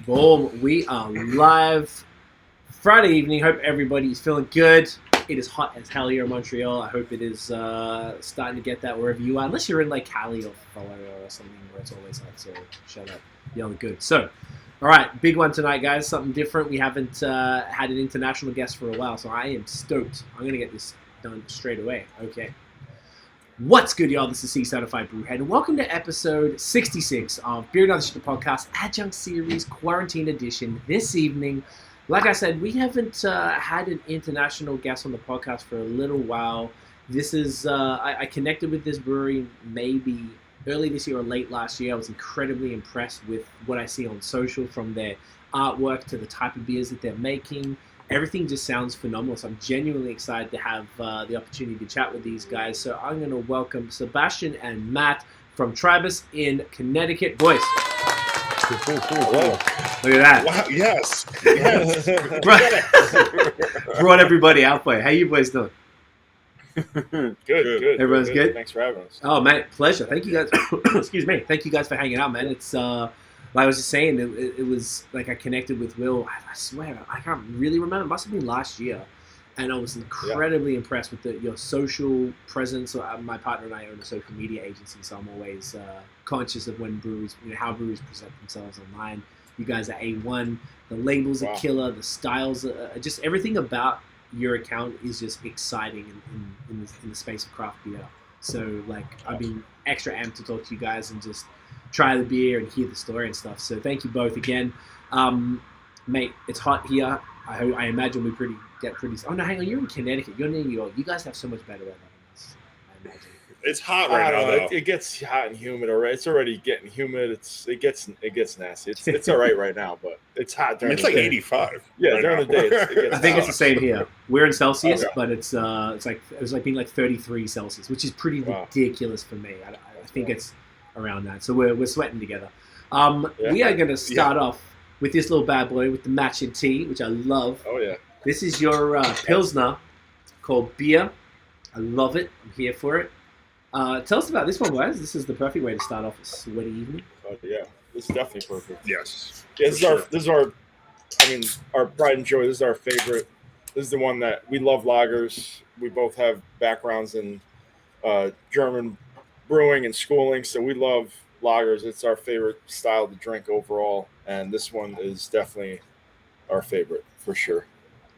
Boom. We are live Friday evening. Hope everybody's feeling good. It is hot as hell here in Montreal. I hope it is starting to get that wherever you are. Unless you're in like Cali or Florida or something where it's always hot. So shut up. Y'all are good. So, all right. Big one tonight, guys. Something different. We haven't had an international guest for a while. So I am stoked. I'm going to get this done straight away. Okay. What's good, y'all? This is C-Certified Brewhead, and welcome to episode 66 of Beer and Other Shit, the podcast, Adjunct Series, Quarantine Edition. This evening, like I said, we haven't had an international guest on the podcast for a little while. This is, I connected with this brewery maybe early this year or late last year. I was incredibly impressed with what I see on social, from their artwork to the type of beers that they're making. Everything just sounds phenomenal, so I'm genuinely excited to have the opportunity to chat with these guys. So I'm going to welcome Sebastian and Matt from Tribus in Connecticut. Boys. Hello. Look at that. Wow, yes. Brought everybody out for you. How you boys doing? Good. Everyone's good? Thanks for having us. Oh, man, pleasure. Thank you guys. Excuse me. Thank you guys for hanging out, man. It's... like I was just saying, it was like I connected with Will. I swear, I can't really remember. It must have been last year. And I was incredibly impressed with your social presence. My partner and I own a social media agency, so I'm always conscious of when breweries, how breweries present themselves online. You guys are A1. The labels are killer. The styles are just everything about your account is just exciting in the space of craft beer. So, like, I've been extra amped to talk to you guys and just try the beer and hear the story and stuff. So thank you both again. Mate, it's hot here. I imagine we get pretty... Oh, no, hang on. You're in Connecticut. You're in New York. You guys have so much better weather than us, I imagine. It's hot right now, though. It gets hot and humid already. It's already getting humid. It gets nasty. It's all right now, but it's hot during the day. It's like 85. Yeah, right during now. the day. It gets I think hot. it's the same here. We're in Celsius, Okay. but it's like being like 33 Celsius, which is pretty ridiculous for me. I think it's around that. So we're sweating together. We are going to start off with this little bad boy with the matching tea, which I love. Oh, yeah. This is your Pilsner called Biër. I love it. I'm here for it. Tell us about this one, guys. This is the perfect way to start off a sweaty evening. Oh, yeah. This is definitely perfect. Yes. Yeah, this is our pride and joy. This is our favorite. This is the one that we love lagers. We both have backgrounds in German brewing and schooling, so we love lagers. It's our favorite style to drink overall, and this one is definitely our favorite for sure.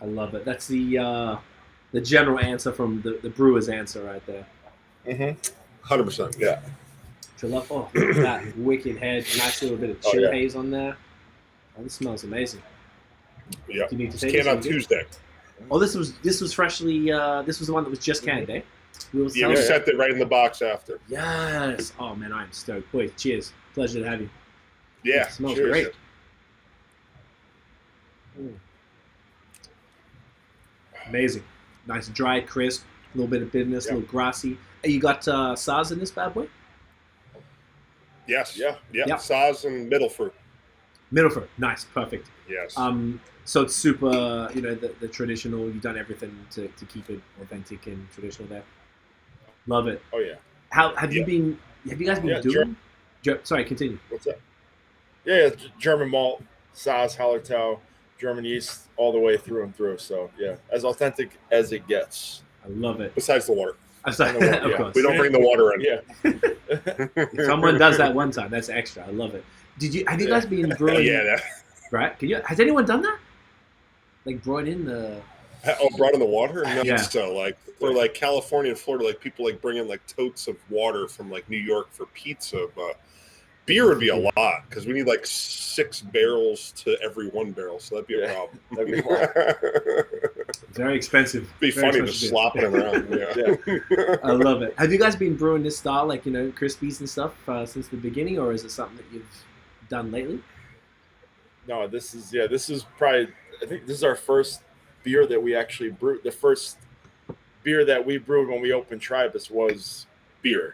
I love it. That's the general answer from the brewer's answer right there. 100%. Yeah. Which I love. Oh, look at that wicked head. Nice little bit of chill haze on there. Oh, this smells amazing. Yeah. Do you need to It's take canned this? on Tuesday. Oh, this was freshly. This was the one that was just canned, eh? We sent it right in the box after. Yes. Oh man, I'm stoked. Boy, cheers. Pleasure to have you. Yeah. It smells cheers. great. Ooh. Amazing. Nice, dry, crisp. A little bit of bitterness, a little grassy. Hey, you got Zazz in this bad boy? Yes. Yeah. Yeah. Yep. Zazz and Milford. Milford. Nice. Perfect. Yes. So it's super, the traditional. You've done everything to keep it authentic and traditional there. Love it. Oh, yeah. How have you been? Have you guys been doing? Sorry, continue. What's that? Yeah, German malt, Zazz, Hallertau, German yeast, all the way through and through. So, yeah, as authentic as it gets. I love it. Besides the water. I'm sorry, of course. We don't bring the water in. Yeah. If someone does that one time, that's extra. I love it. Have you guys been brewing? Right? Has anyone done that? Like brought in the... Oh, brought in the water? No, Yeah. So, like, for, like, California and Florida, like, people, like, bring in, like, totes of water from, like, New York for pizza, but beer would be a lot, because we need, like, 6 barrels to every 1 barrel, so that'd be a problem. That'd be a lot. Very expensive. It'd be Very funny to expensive slop it around. Yeah. I love it. Have you guys been brewing this style, like, Crispies and stuff, since the beginning, or is it something that you've done lately? No, this is probably, I think this is our first beer that we actually brewed. The first beer that we brewed when we opened Tribus was Biër.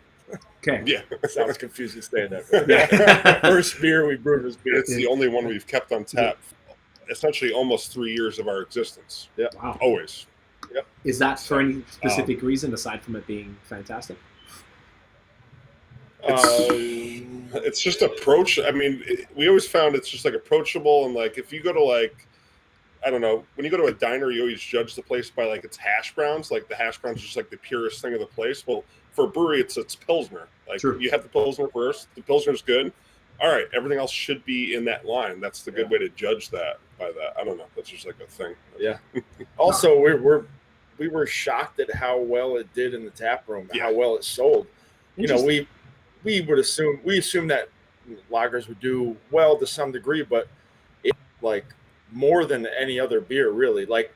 Okay. Yeah. Sounds confusing saying that. But first beer we brewed was Biër. It's the only one we've kept on tap. Essentially almost 3 years of our existence. Yeah. Wow. Always. Is that for any specific reason aside from it being fantastic? It's just approach. I mean, we always found it's just like approachable, and like if you go to like, I don't know, when you go to a diner, you always judge the place by like its hash browns. Like the hash browns are just like the purest thing of the place. Well, for a brewery, it's Pilsner. Like True. You have the Pilsner first. The Pilsner's good. All right, everything else should be in that line. That's the good way to judge that by that. I don't know. That's just like a thing. Yeah. Also, we were shocked at how well it did in the tap room, how well it sold. You know, we assume that lagers would do well to some degree, but it like more than any other beer, really. Like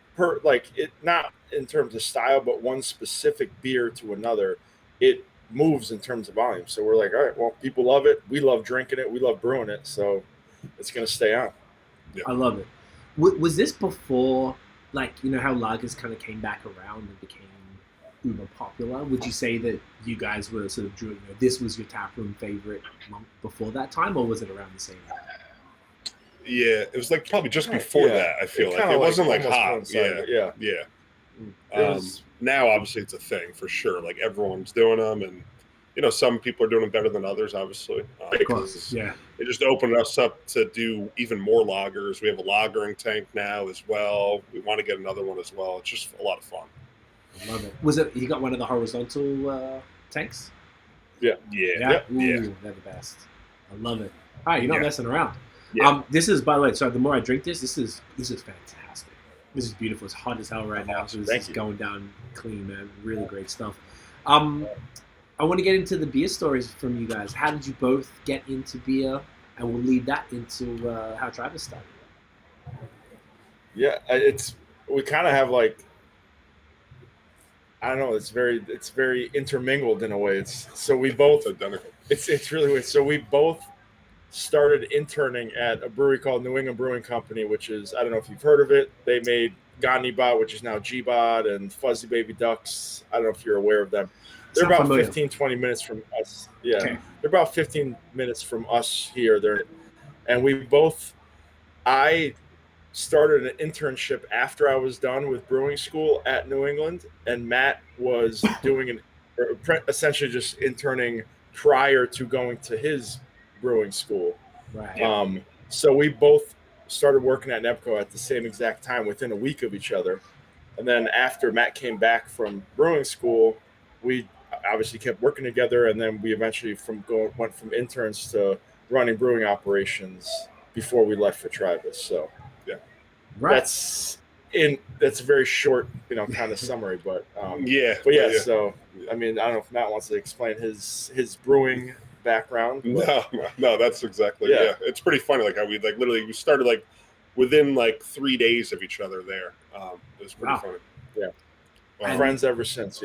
it not in terms of style, but one specific beer to another, it moves in terms of volume. So we're like, all right, well, people love it. We love drinking it. We love brewing it. So it's going to stay on. Yeah. I love it. Was this before, like, you know, how lagers kind of came back around and became uber popular? Would you say that you guys were sort of doing, this was your taproom favorite month before that time, or was it around the same time? Yeah, it was like probably just before that. I feel like it wasn't like hot. Yeah. Now, obviously, it's a thing for sure. Like everyone's doing them, and you know, some people are doing them better than others. Obviously, because it just opened us up to do even more lagers. We have a lagering tank now as well. We want to get another one as well. It's just a lot of fun. I love it. Was it? You got one of the horizontal tanks? Yeah. They're the best. I love it. All right, you're not messing around. Yeah. This is, by the way, so the more I drink this is fantastic. This is beautiful. It's hot as hell right now. So this is going down clean, man. Really great stuff. I want to get into the beer stories from you guys. How did you both get into beer? And we'll lead that into how Travis started. Yeah, we kind of have like, I don't know. It's very intermingled in a way. It's really weird. So we both started interning at a brewery called New England Brewing Company, which is, I don't know if you've heard of it. They made Ganiba, which is now G-Bod, and Fuzzy Baby Ducks. I don't know if you're aware of them. They're about 15, 20 minutes from us. Yeah, okay. They're about 15 minutes from us here. And I started an internship after I was done with brewing school at New England, and Matt was doing essentially just interning prior to going to his brewing school. Right. So we both started working at NEPCO at the same exact time within a week of each other. And then after Matt came back from brewing school, we obviously kept working together, and then we eventually went from interns to running brewing operations before we left for Tribus. So that's a very short, kind of summary, but so I mean, I don't know if Matt wants to explain his brewing background. No, that's exactly it's pretty funny, like how we we started like within like 3 days of each other there. It was pretty funny. Friends ever since.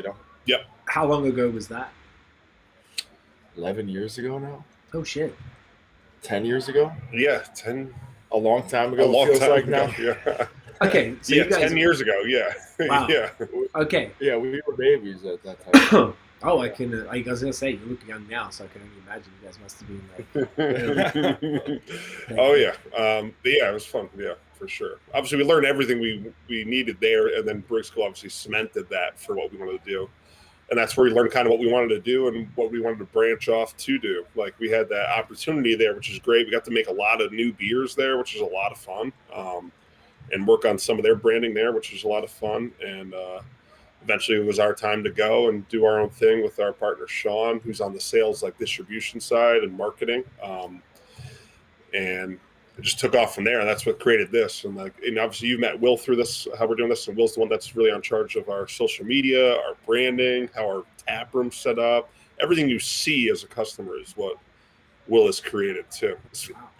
Yep. How long ago was that? 11 years ago now. Oh shit. 10 years ago. 10. A long time ago. Now. Yeah. Okay. So you guys... 10 years ago. Yeah. Wow. Yeah. Okay. Yeah, we were babies at that time. Oh, I can. I was gonna say you look young now, so I can only imagine you guys must have been like. Oh yeah, but yeah, it was fun. Yeah, for sure. Obviously, we learned everything we needed there, and then brewing school obviously cemented that for what we wanted to do, and that's where we learned kind of what we wanted to do and what we wanted to branch off to do. Like we had that opportunity there, which is great. We got to make a lot of new beers there, which is a lot of fun, and work on some of their branding there, which is a lot of fun, and. Eventually, it was our time to go and do our own thing with our partner Sean, who's on the sales distribution side and marketing, and it just took off from there. And that's what created this. And obviously, you've met Will through this, how we're doing this, and Will's the one that's really on charge of our social media, our branding, how our tap room's set up. Everything you see as a customer is what Will has created too,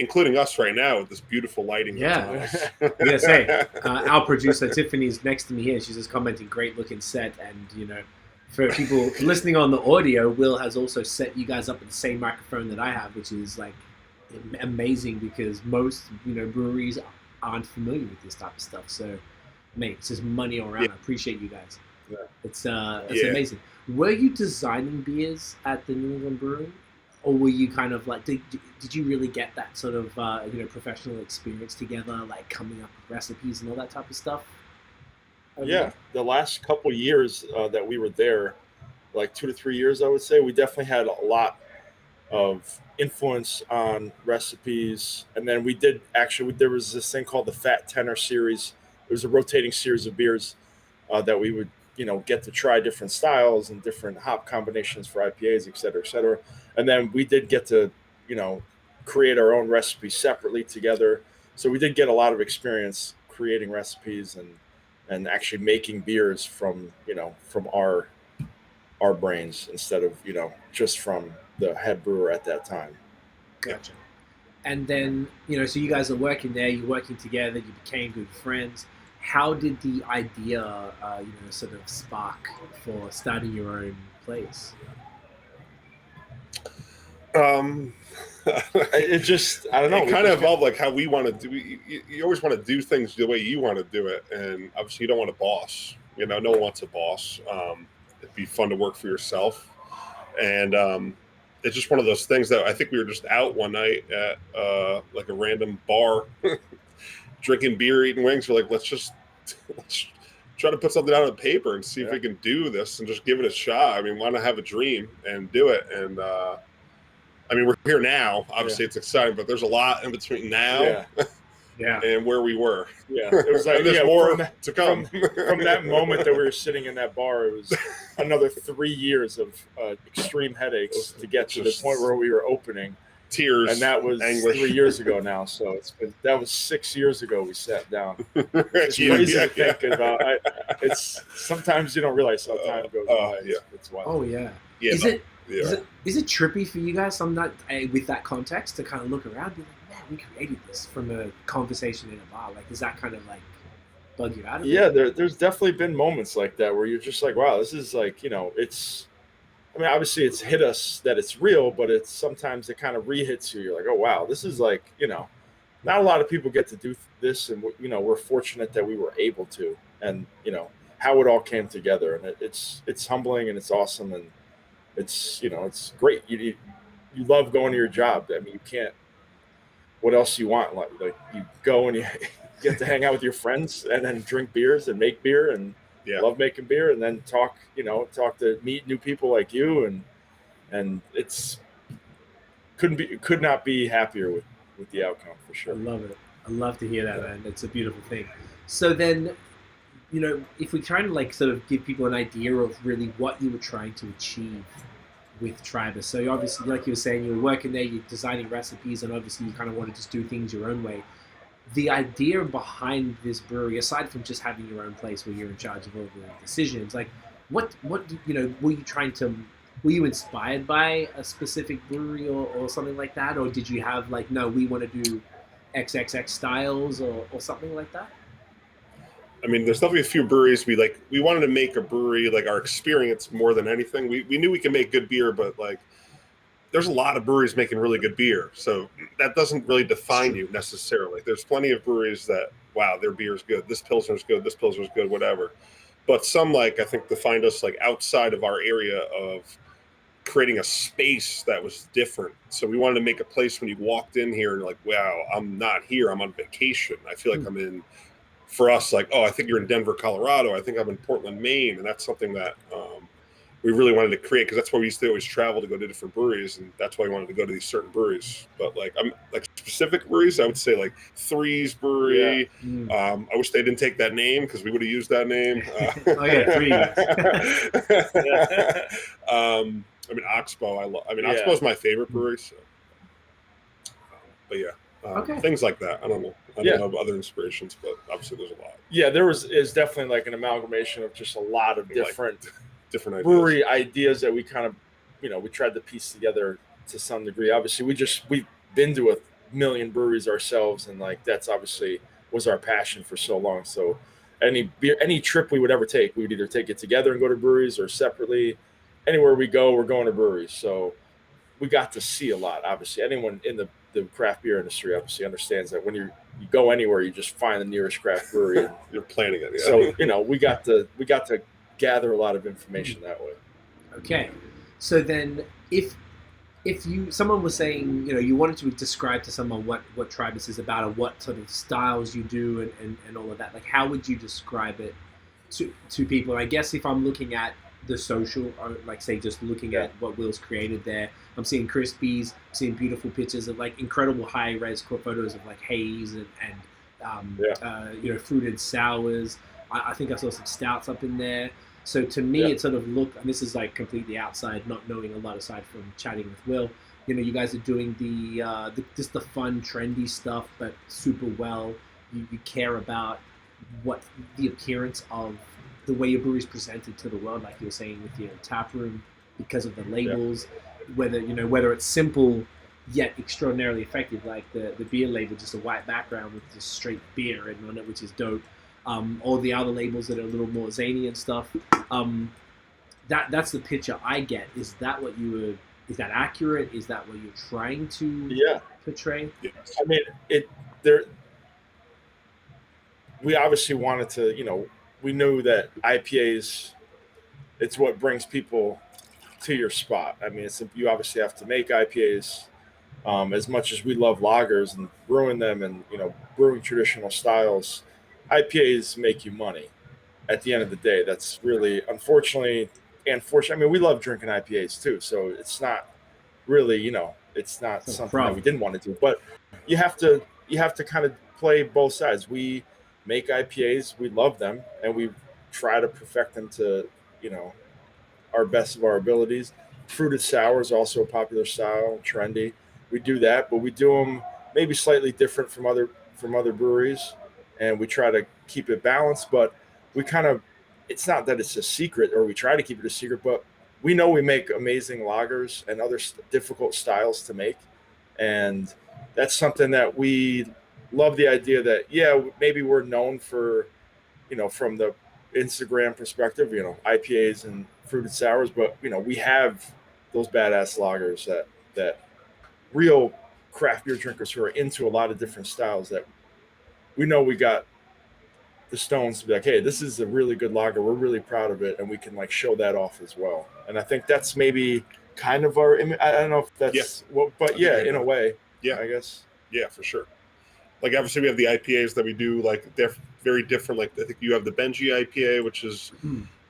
including us right now with this beautiful lighting. Yeah, yeah. Say, our producer Tiffany's next to me here. She's just commenting, "Great looking set." And for people listening on the audio, Will has also set you guys up with the same microphone that I have, which is like amazing because most breweries aren't familiar with this type of stuff. So, mate, it's just money all around. Yeah. I appreciate you guys. Yeah. It's amazing. Were you designing beers at the New England Brewery? Or were you kind of like, did you really get that sort of, professional experience together, like coming up with recipes and all that type of stuff? Yeah, the last couple years that we were there, like 2 to 3 years, I would say, we definitely had a lot of influence on recipes. And then we did actually, there was this thing called the Fat Tenor series. It was a rotating series of beers that we would, get to try different styles and different hop combinations for IPAs, et cetera, et cetera. And then we did get to, create our own recipes separately together. So we did get a lot of experience creating recipes and actually making beers from, from our brains instead of, just from the head brewer at that time. Gotcha. And then, so you guys are working there, you're working together, you became good friends. How did the idea, sort of spark for starting your own place? It just, I don't know. It kind of evolved like how we want to do. You always want to do things the way you want to do it, and obviously you don't want a boss. No one wants a boss. It'd be fun to work for yourself, and it's just one of those things that I think we were just out one night at like a random bar, drinking beer, eating wings. We're like, let's try to put something out on paper and see if we can do this and just give it a shot. I mean, why not have a dream and do it? And I mean, we're here now. Obviously, it's exciting, but there's a lot in between now and where we were. Yeah, it was like there's more to come. From that moment that we were sitting in that bar, it was another 3 years of extreme headaches to get to the point where we were opening. Tears, and that was anguish. 3 years ago now. So that was 6 years ago we sat down. It's crazy to think about. It's sometimes you don't realize how time goes by. It's wild. Oh yeah. Is it trippy for you guys? I'm not with that context to kind of look around and be like, man, we created this from a conversation in a bar. Like, does that kind of like bug you out of it? Yeah, there's definitely been moments like that where you're just like, wow, this is like, it's. I mean, obviously it's hit us that it's real, but it's sometimes it kind of re-hits you. You're like, oh, wow, this is like, not a lot of people get to do this. And, we're fortunate that we were able to, and, how it all came together. And it's humbling and it's awesome. And it's, it's great. You love going to your job. I mean, you can't, what else you want? Like you go and you get to hang out with your friends and then drink beers and make beer and, love making beer, and then talk to meet new people like you, and it's could not be happier with the outcome for sure. I love it. I love to hear that, man. It's a beautiful thing. So then, if we try to like sort of give people an idea of really what you were trying to achieve with Tribus. So you obviously, like you were saying, you were working there, you're designing recipes, and obviously you kind of want to just do things your own way. The idea behind this brewery, aside from just having your own place where you're in charge of all the decisions, like what were you inspired by a specific brewery or something like that? Or did you have like, no, we want to do XXX styles or something like that? I mean, there's definitely a few breweries we wanted to make a brewery, like our experience more than anything. We knew we could make good beer, but like, there's a lot of breweries making really good beer. So that doesn't really define you necessarily. There's plenty of breweries that, wow, their beer is good. This Pilsner's good. This Pilsner's good, whatever. But some, I think, defined us like outside of our area of creating a space that was different. So we wanted to make a place when you walked in here and you're like, wow, I'm not here. I'm on vacation. I feel like I'm in, for us, like, oh, I think you're in Denver, Colorado. I think I'm in Portland, Maine. And that's something that we really wanted to create, because that's why we used to always travel to go to different breweries, and that's why we wanted to go to these certain breweries. But I'm like specific breweries, I would say like Three's Brewery. I wish they didn't take that name because we would have used that name. I mean, Oxbow. Oxbow's my favorite brewery. So. But things like that. I don't know. I don't have other inspirations, but obviously there's a lot. Yeah, is definitely like an amalgamation of just a lot of different ideas. Brewery ideas that we kind of, we tried to piece together to some degree. Obviously, we've been to a million breweries ourselves, and like that's obviously was our passion for so long. So any trip we would ever take, we would either take it together and go to breweries or separately. Anywhere we go, we're going to breweries. So we got to see a lot. Obviously, anyone in the craft beer industry obviously understands that when you go anywhere, you just find the nearest craft brewery. And, you're planning it. Yeah. So we got to gather a lot of information that way. Okay, so then if someone was saying, you wanted to describe to someone what Tribus is about, or what sort of styles you do and all of that, like how would you describe it to people? And I guess if I'm looking at the social, or like say just looking at what Will's created there. I'm seeing Crispies, seeing beautiful pictures of like incredible high res photos of like Haze and fruited sours. I think I saw some stouts up in there. So to me, it sort of looked, and this is like completely outside, not knowing a lot aside from chatting with Will. You guys are doing the just the fun, trendy stuff, but super well. You care about what the appearance of the way your brewery is presented to the world, like you were saying with your tap room, because of the labels, whether it's simple yet extraordinarily effective, like the Biër label, just a white background with just straight beer written on it, which is dope. All the other labels that are a little more zany and stuff. That's the picture I get. Is that what you were? Is that accurate? Is that what you're trying to portray? Yeah. I mean, we obviously wanted to, we knew that IPAs, it's what brings people to your spot. I mean, you obviously have to make IPAs. As much as we love lagers and brewing them and, brewing traditional styles, IPAs make you money at the end of the day. That's really, unfortunately, and fortunately, I mean, we love drinking IPAs too. So it's not really, it's not something that we didn't want to do, but you have to kind of play both sides. We make IPAs, we love them, and we try to perfect them to, our best of our abilities. Fruited sour is also a popular style, trendy. We do that, but we do them maybe slightly different from other breweries, and we try to keep it balanced. But we kind of, it's not that it's a secret, or we try to keep it a secret, but we know we make amazing lagers and other difficult styles to make, and that's something that we love. The idea that maybe we're known for, from the Instagram perspective, IPAs and fruited sours, but we have those badass lagers that real craft beer drinkers who are into a lot of different styles, that we know we got the stones to be like, hey, this is a really good lager, we're really proud of it, and we can like show that off as well. And I think that's maybe kind of our image. I don't know if that's but in a way, I guess. Yeah, for sure. Like obviously we have the IPAs that we do, like they're very different. Like I think you have the Benji IPA, which is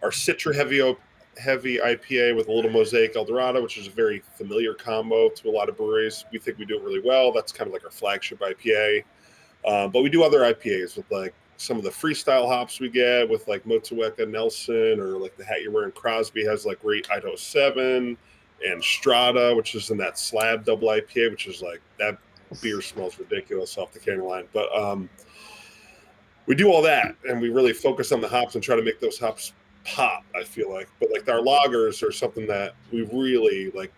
our Citra heavy IPA with a little Mosaic Eldorado, which is a very familiar combo to a lot of breweries. We think we do it really well. That's kind of like our flagship IPA. But we do other IPAs with like some of the freestyle hops we get with like Motueka Nelson, or like the hat you're wearing Crosby has like great Idaho 7 and Strata, which is in that Slab double IPA, which is like that beer smells ridiculous off the canning line. But we do all that, and we really focus on the hops and try to make those hops pop, I feel like. But like our lagers are something that we really like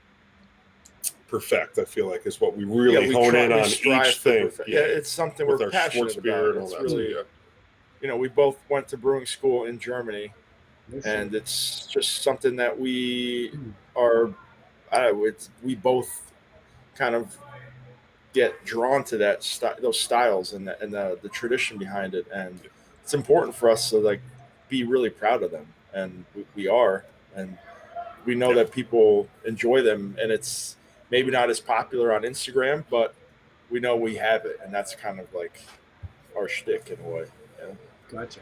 perfect, I feel like, is what we really hone in on each thing. Yeah, it's something we're passionate about. It's really, we both went to brewing school in Germany, and it's just something that we are, we both kind of get drawn to those styles and the tradition behind it, and it's important for us to like be really proud of them, and we are, and we know that people enjoy them, and it's maybe not as popular on Instagram, but we know we have it, and that's kind of like our shtick in a way. Yeah. Gotcha.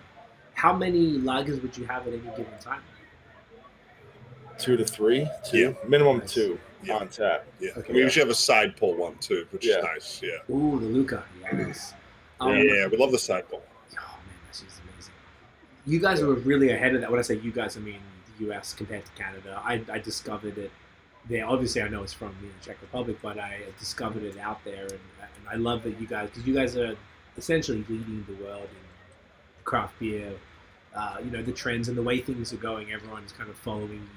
How many lagers would you have at any given time? 2 to 3, minimum nice. 2 on tap. Yeah, okay. We usually have a side pull one too, which is nice. Yeah. Ooh, the Luca. Yes. We love the side pull. Oh man, that's just amazing. You guys were really ahead of that. When I say you guys, I mean the U.S. compared to Canada. I discovered it there. Obviously, I know it's from the Czech Republic, but I discovered it out there, and I love that because you guys are essentially leading the world in craft beer. The trends and the way things are going, everyone's kind of following,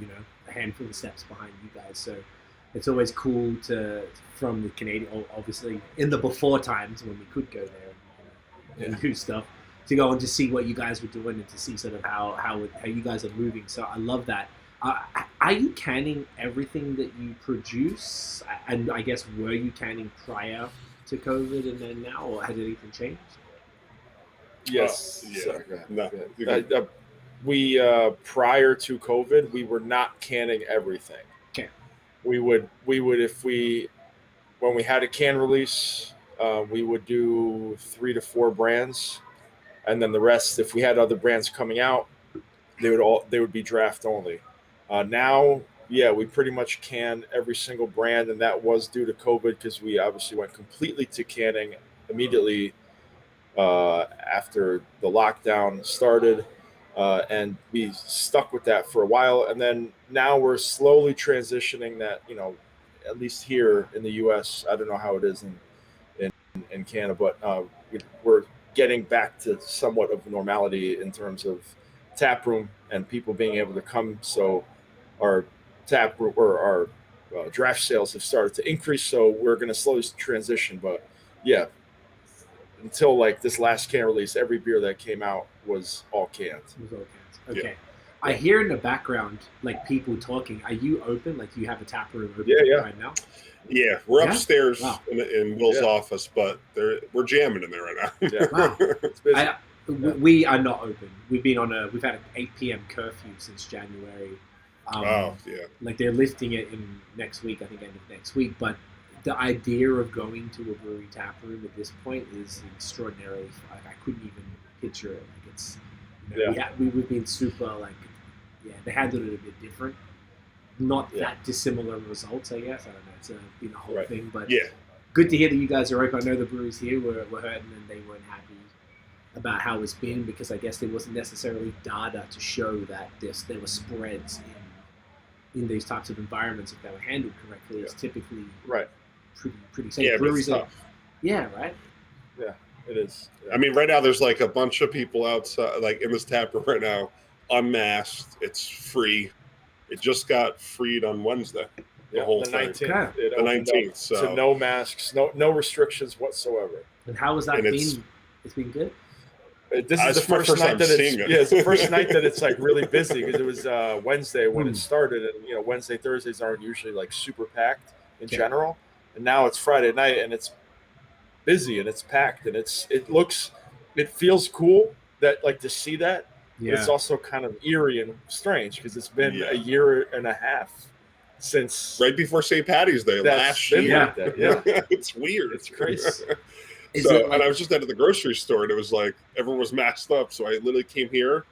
a handful of steps behind you guys. So it's always cool from the Canadian, obviously in the before times when we could go there and do stuff, to go and to see what you guys were doing and to see sort of how you guys are moving. So I love that. Are you canning everything that you produce? And I guess, were you canning prior to COVID and then now, or has anything changed? Yes. We prior to COVID, we were not canning everything. Okay. We would when we had a can release, we would do 3 to 4 brands, and then the rest, if we had other brands coming out, they would be draft only. Now, yeah, we pretty much can every single brand, and that was due to COVID because we obviously went completely to canning immediately after the lockdown started, and we stuck with that for a while. And then now we're slowly transitioning that, at least here in the U.S. I don't know how it is in Canada, but we're getting back to somewhat of normality in terms of tap room and people being able to come. So our tap room or our draft sales have started to increase. So we're going to slowly transition. But yeah, until like this last can release, every beer that came out was all canned. It was all cans. Okay. Yeah. I hear in the background like people talking. Are you open? Like you have a tap room open right now? Yeah, we're upstairs Wow. in Will's office, but we're jamming in there right now. Yeah. Wow. It's busy. We are not open. We've had an 8 p.m. curfew since January. Yeah. Like they're lifting it in next week, I think end of next week. But the idea of going to a brewery tap room at this point is extraordinarily. Like I couldn't even picture it. Like it's, we've been super they handled it a bit different. Not that dissimilar results, I guess. I don't know. It's been a whole thing, but good to hear that you guys are open. I know the breweries here were hurting and they weren't happy about how it's been because I guess there wasn't necessarily data to show that there were spreads in these types of environments if they were handled correctly. It's typically pretty safe. Yeah, breweries but it's tough. Right? Yeah, it is. Yeah. I mean, right now there's like a bunch of people outside, like in this tap room right now, unmasked. It's free. It just got freed on Wednesday. The whole the thing. 19th. The 19th. So no masks, no restrictions whatsoever. And how has that been? It's been good. This is the first night that it's the first night that it's like really busy because it was Wednesday when it started, and Wednesday, Thursdays aren't usually like super packed in general, and now it's Friday night and it's busy and it's packed and it feels cool that like to see that. Yeah. But it's also kind of eerie and strange because it's been a year and a half since right before St. Patty's Day last year. Like that. Yeah, it's weird. It's crazy. And I was just out of the grocery store and it was like everyone was masked up. So I literally came here,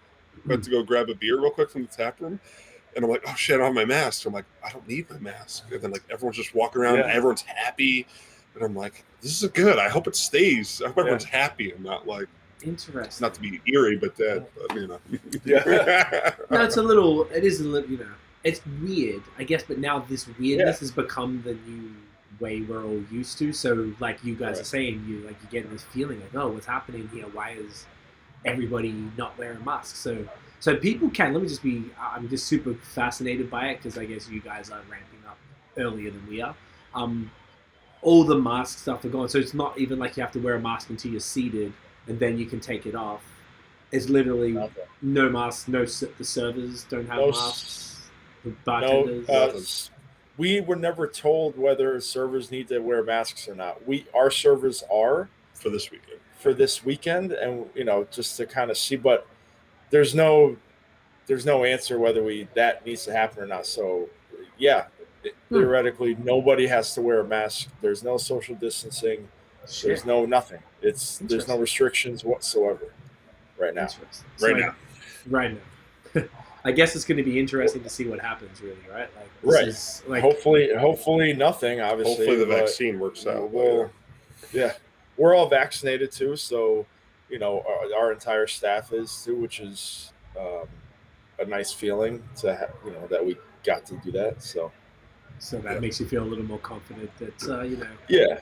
went to go grab a beer real quick from the tap room. And I'm like, oh shit, I don't have my mask. So I'm like, I don't need my mask. And then like everyone's just walking around and everyone's happy. And I'm like, this is good. I hope it stays. I hope everyone's happy and not like interesting. Not to be eerie, but dead. But, No, it's it's weird, I guess. But now this weirdness has become the new way we're all used to. So like you guys are saying, you're getting this feeling like, oh, what's happening here? Why is everybody not wearing masks? So people can. I'm just super fascinated by it because I guess you guys are ramping up earlier than we are. All the mask stuff are gone, so it's not even like you have to wear a mask until you're seated and then you can take it off. It's literally no masks. The servers don't have masks. The bartenders. We were never told whether servers need to wear masks or not. Our servers are for this weekend. And just to kind of see, but there's no answer whether that needs to happen or not. So theoretically nobody has to wear a mask. There's no social distancing. There's no nothing. There's no restrictions whatsoever right now. Right now. I guess it's going to be interesting to see what happens, really, right? Hopefully nothing. Obviously, hopefully the vaccine works out. We're all vaccinated too, so our entire staff is too, which is a nice feeling to have, that we got to do that. So that makes you feel a little more confident that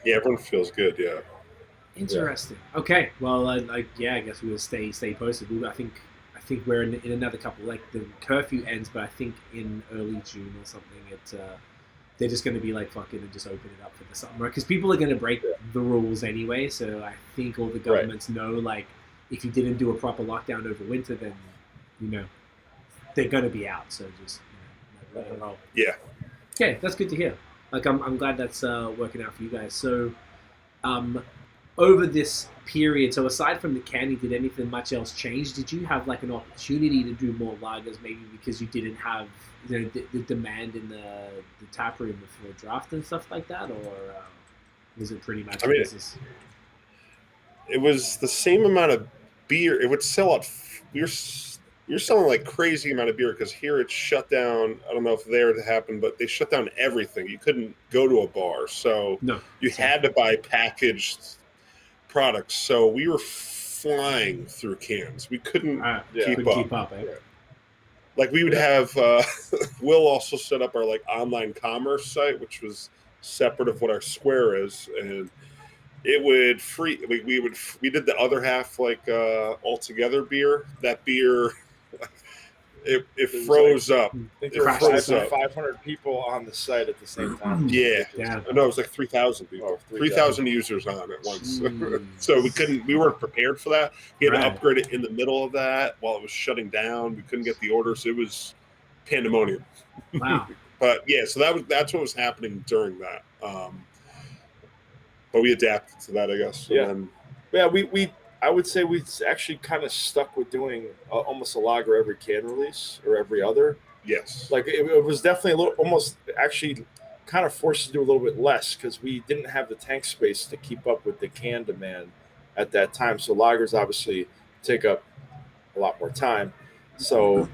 everyone feels good. Yeah. Interesting. Okay. Well, I guess we'll stay posted. I think we're in another couple. Like the curfew ends, but I think in early June or something, they're just going to be like fucking and just open it up for the summer because people are going to break the rules anyway. So I think all the governments know, like, if you didn't do a proper lockdown over winter, then they're going to be out. So just let it roll. Yeah. Okay, that's good to hear. Like I'm glad that's working out for you guys. So, over this period, so aside from the canning, did anything much else change? Did you have like an opportunity to do more lagers, maybe because you didn't have the demand in the tap room for draft and stuff like that, or was it pretty much business? It was the same amount of beer. It would sell out. you're selling like crazy amount of beer because here it's shut down. I don't know if there it happened, but they shut down everything. You couldn't go to a bar, so you had to buy packaged products. So we were flying through cans. We couldn't keep up. Like we would have Will also set up our like online commerce site, which was separate of what our Square is, and it would we did the other half like all together beer. That beer it froze like, up. I think there were 500 people on the site at the same time. Yeah. No, it was like 3,000 people. 3,000 users on at once. So we weren't prepared for that. We had to upgrade it in the middle of that while it was shutting down. We couldn't get the orders. It was pandemonium. Wow. But yeah, so that's what was happening during that. But we adapted to that, I guess. Yeah. I would say we actually kind of stuck with doing almost a lager every can release or every other. Yes. Like it was definitely almost actually kind of forced to do a little bit less because we didn't have the tank space to keep up with the can demand at that time. So lagers obviously take up a lot more time. So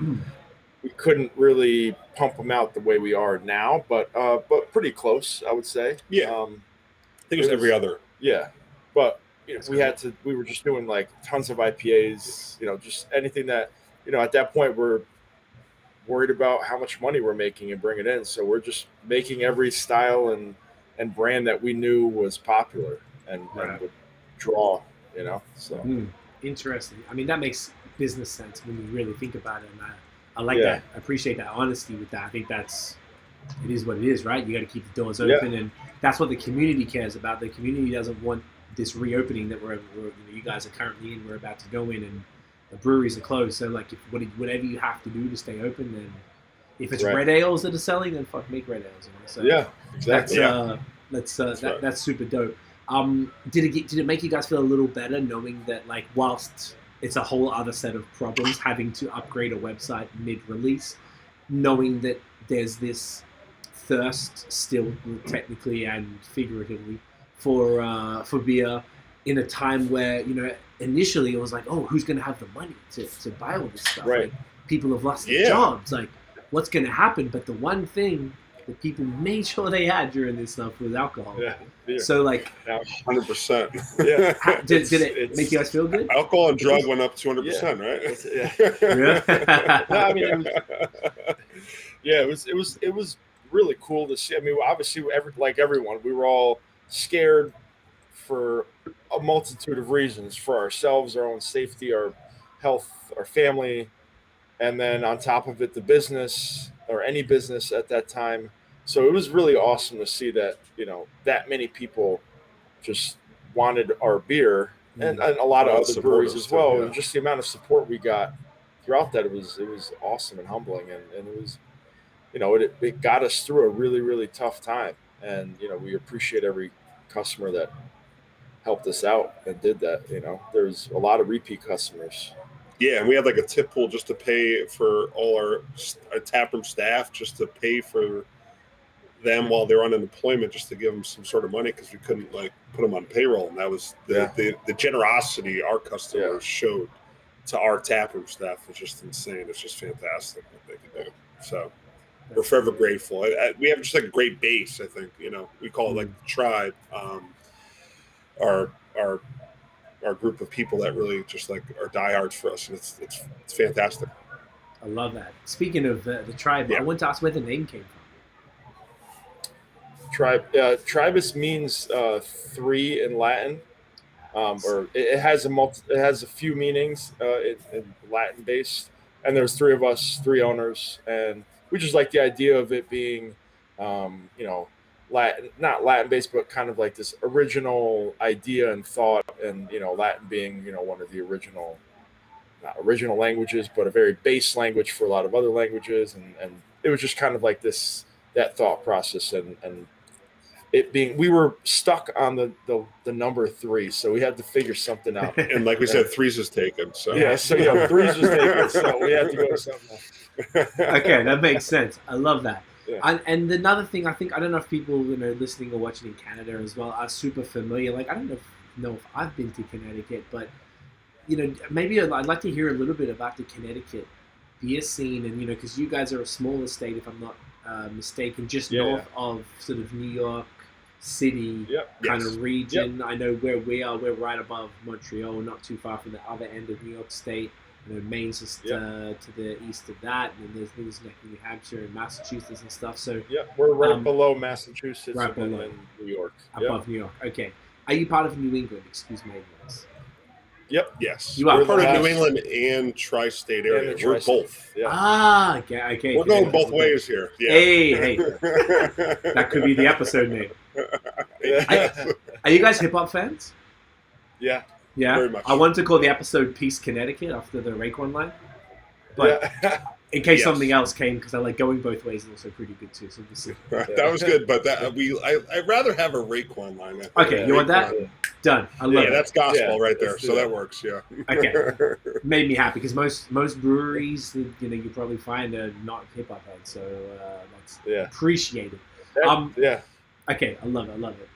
we couldn't really pump them out the way we are now, but pretty close, I would say. Yeah. I think it was every other. Yeah. But we were just doing like tons of IPAs, just anything that, at that point we're worried about how much money we're making and bring it in. So we're just making every style and brand that we knew was popular and would draw, so. Interesting. I mean, that makes business sense when you really think about it. And I like that. I appreciate that honesty with that. I think it is what it is, right? You got to keep the doors open, and that's what the community cares about. The community doesn't want this reopening that you guys are currently in. We're about to go in, and the breweries are closed. So like, whatever you have to do to stay open, then if it's red ales that are selling, then fuck, make red ales. So exactly. That's super dope. Did it make you guys feel a little better knowing that, like, whilst it's a whole other set of problems having to upgrade a website mid-release, knowing that there's this thirst still technically and figuratively for beer in a time where, initially it was like, oh, who's going to have the money to buy all this stuff? Right. Like, people have lost their jobs. Like, what's going to happen? But the one thing that people made sure they had during this stuff was alcohol. Yeah. Beer. So, like, 100%. Yeah. Did it make you guys feel good? Alcohol and drug went up 200%, right? No, I mean, it was really cool to see. I mean, obviously, like everyone, we were all scared for a multitude of reasons, for ourselves, our own safety, our health, our family, and then on top of it, the business or any business at that time. So it was really awesome to see that, that many people just wanted our beer and a lot of other breweries as well. Yeah. And just the amount of support we got throughout that, it was awesome and humbling. And it was, it got us through a really, really tough time. And, we appreciate every customer that helped us out and did that. There's a lot of repeat customers. Yeah, and we had like a tip pool just to pay for all our taproom staff, just to pay for them while they're on unemployment, just to give them some sort of money because we couldn't like put them on payroll. And that was the generosity our customers showed to our taproom staff was just insane. It's just fantastic what they can do. So we're forever grateful. We have just like a great base, I think. We call it like the tribe. Our group of people that really just like are diehards for us, and it's fantastic. I love that. Speaking of the tribe, I want to ask where the name came from. Tribe, tribus means three in Latin, or it has a few meanings in Latin based, and there's three of us, three owners, and we just like the idea of it being, Latin, not Latin based, but kind of like this original idea and thought, and Latin being one of the not original languages, but a very base language for a lot of other languages, and it was just kind of like that thought process, and it being, we were stuck on the number 3, so we had to figure something out. And like we said, threes was taken. So threes was taken, so we had to go to something else. Okay, that makes sense. I love that. Yeah. And another thing, I don't know if people listening or watching in Canada as well are super familiar. Like, I don't know if I've been to Connecticut, but maybe I'd like to hear a little bit about the Connecticut beer scene, and because you guys are a smaller state, if I'm not mistaken, just Yeah, north of sort of New York City Yep. kind Yes. of region. I know where we are. We're right above Montreal, not too far from the other end of New York State. Maine's just to the east of that, and then there's things like New Hampshire and Massachusetts and stuff. So Yeah, we're right below Massachusetts right and below. then New York. above New York. Okay. Are you part of New England? Excuse my ignorance. Yep. Yes. You are We're part of the New England and tri-state area. And the We're tri-state. both. Yeah. Ah, okay. We're going both ways here. Yeah. Hey. That could be the episode name. Yeah. Are you guys hip hop fans? Yeah. Yeah. Very much. I wanted to call the episode "Peace Connecticut" after the Raekwon line, but in case something else came, because I like going both ways, is also pretty good too. So we'll see. That was good, but I'd rather have a Raekwon line. I think. Okay, you want that? Done. I love it. That's gospel right there, let's do so that. that works. Yeah. Okay. Made me happy because most breweries that you probably find are not hip hop heads, so that's appreciated. Yeah. Okay, I love it.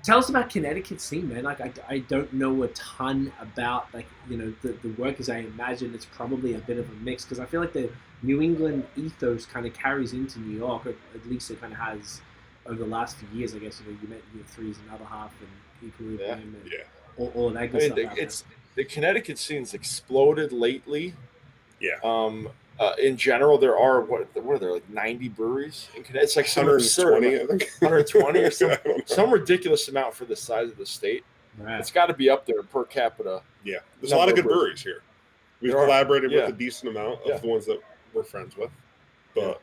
Tell us about Connecticut scene, man. Like I don't know a ton about the workers. I imagine it's probably a bit of a mix because I feel like the New England ethos kind of carries into New York, or at least it kind of has over the last few years. I guess you met Year Three's another half and Equilibrium and all that good stuff. The Connecticut scene's exploded lately. Yeah. In general, there are what are there like 90 breweries in Connecticut? It's like 120, I think. 120 or some ridiculous amount for the size of the state. Right. It's got to be up there per capita. Yeah, there's a lot of good breweries here. We've collaborated with a decent amount of the ones that we're friends with, but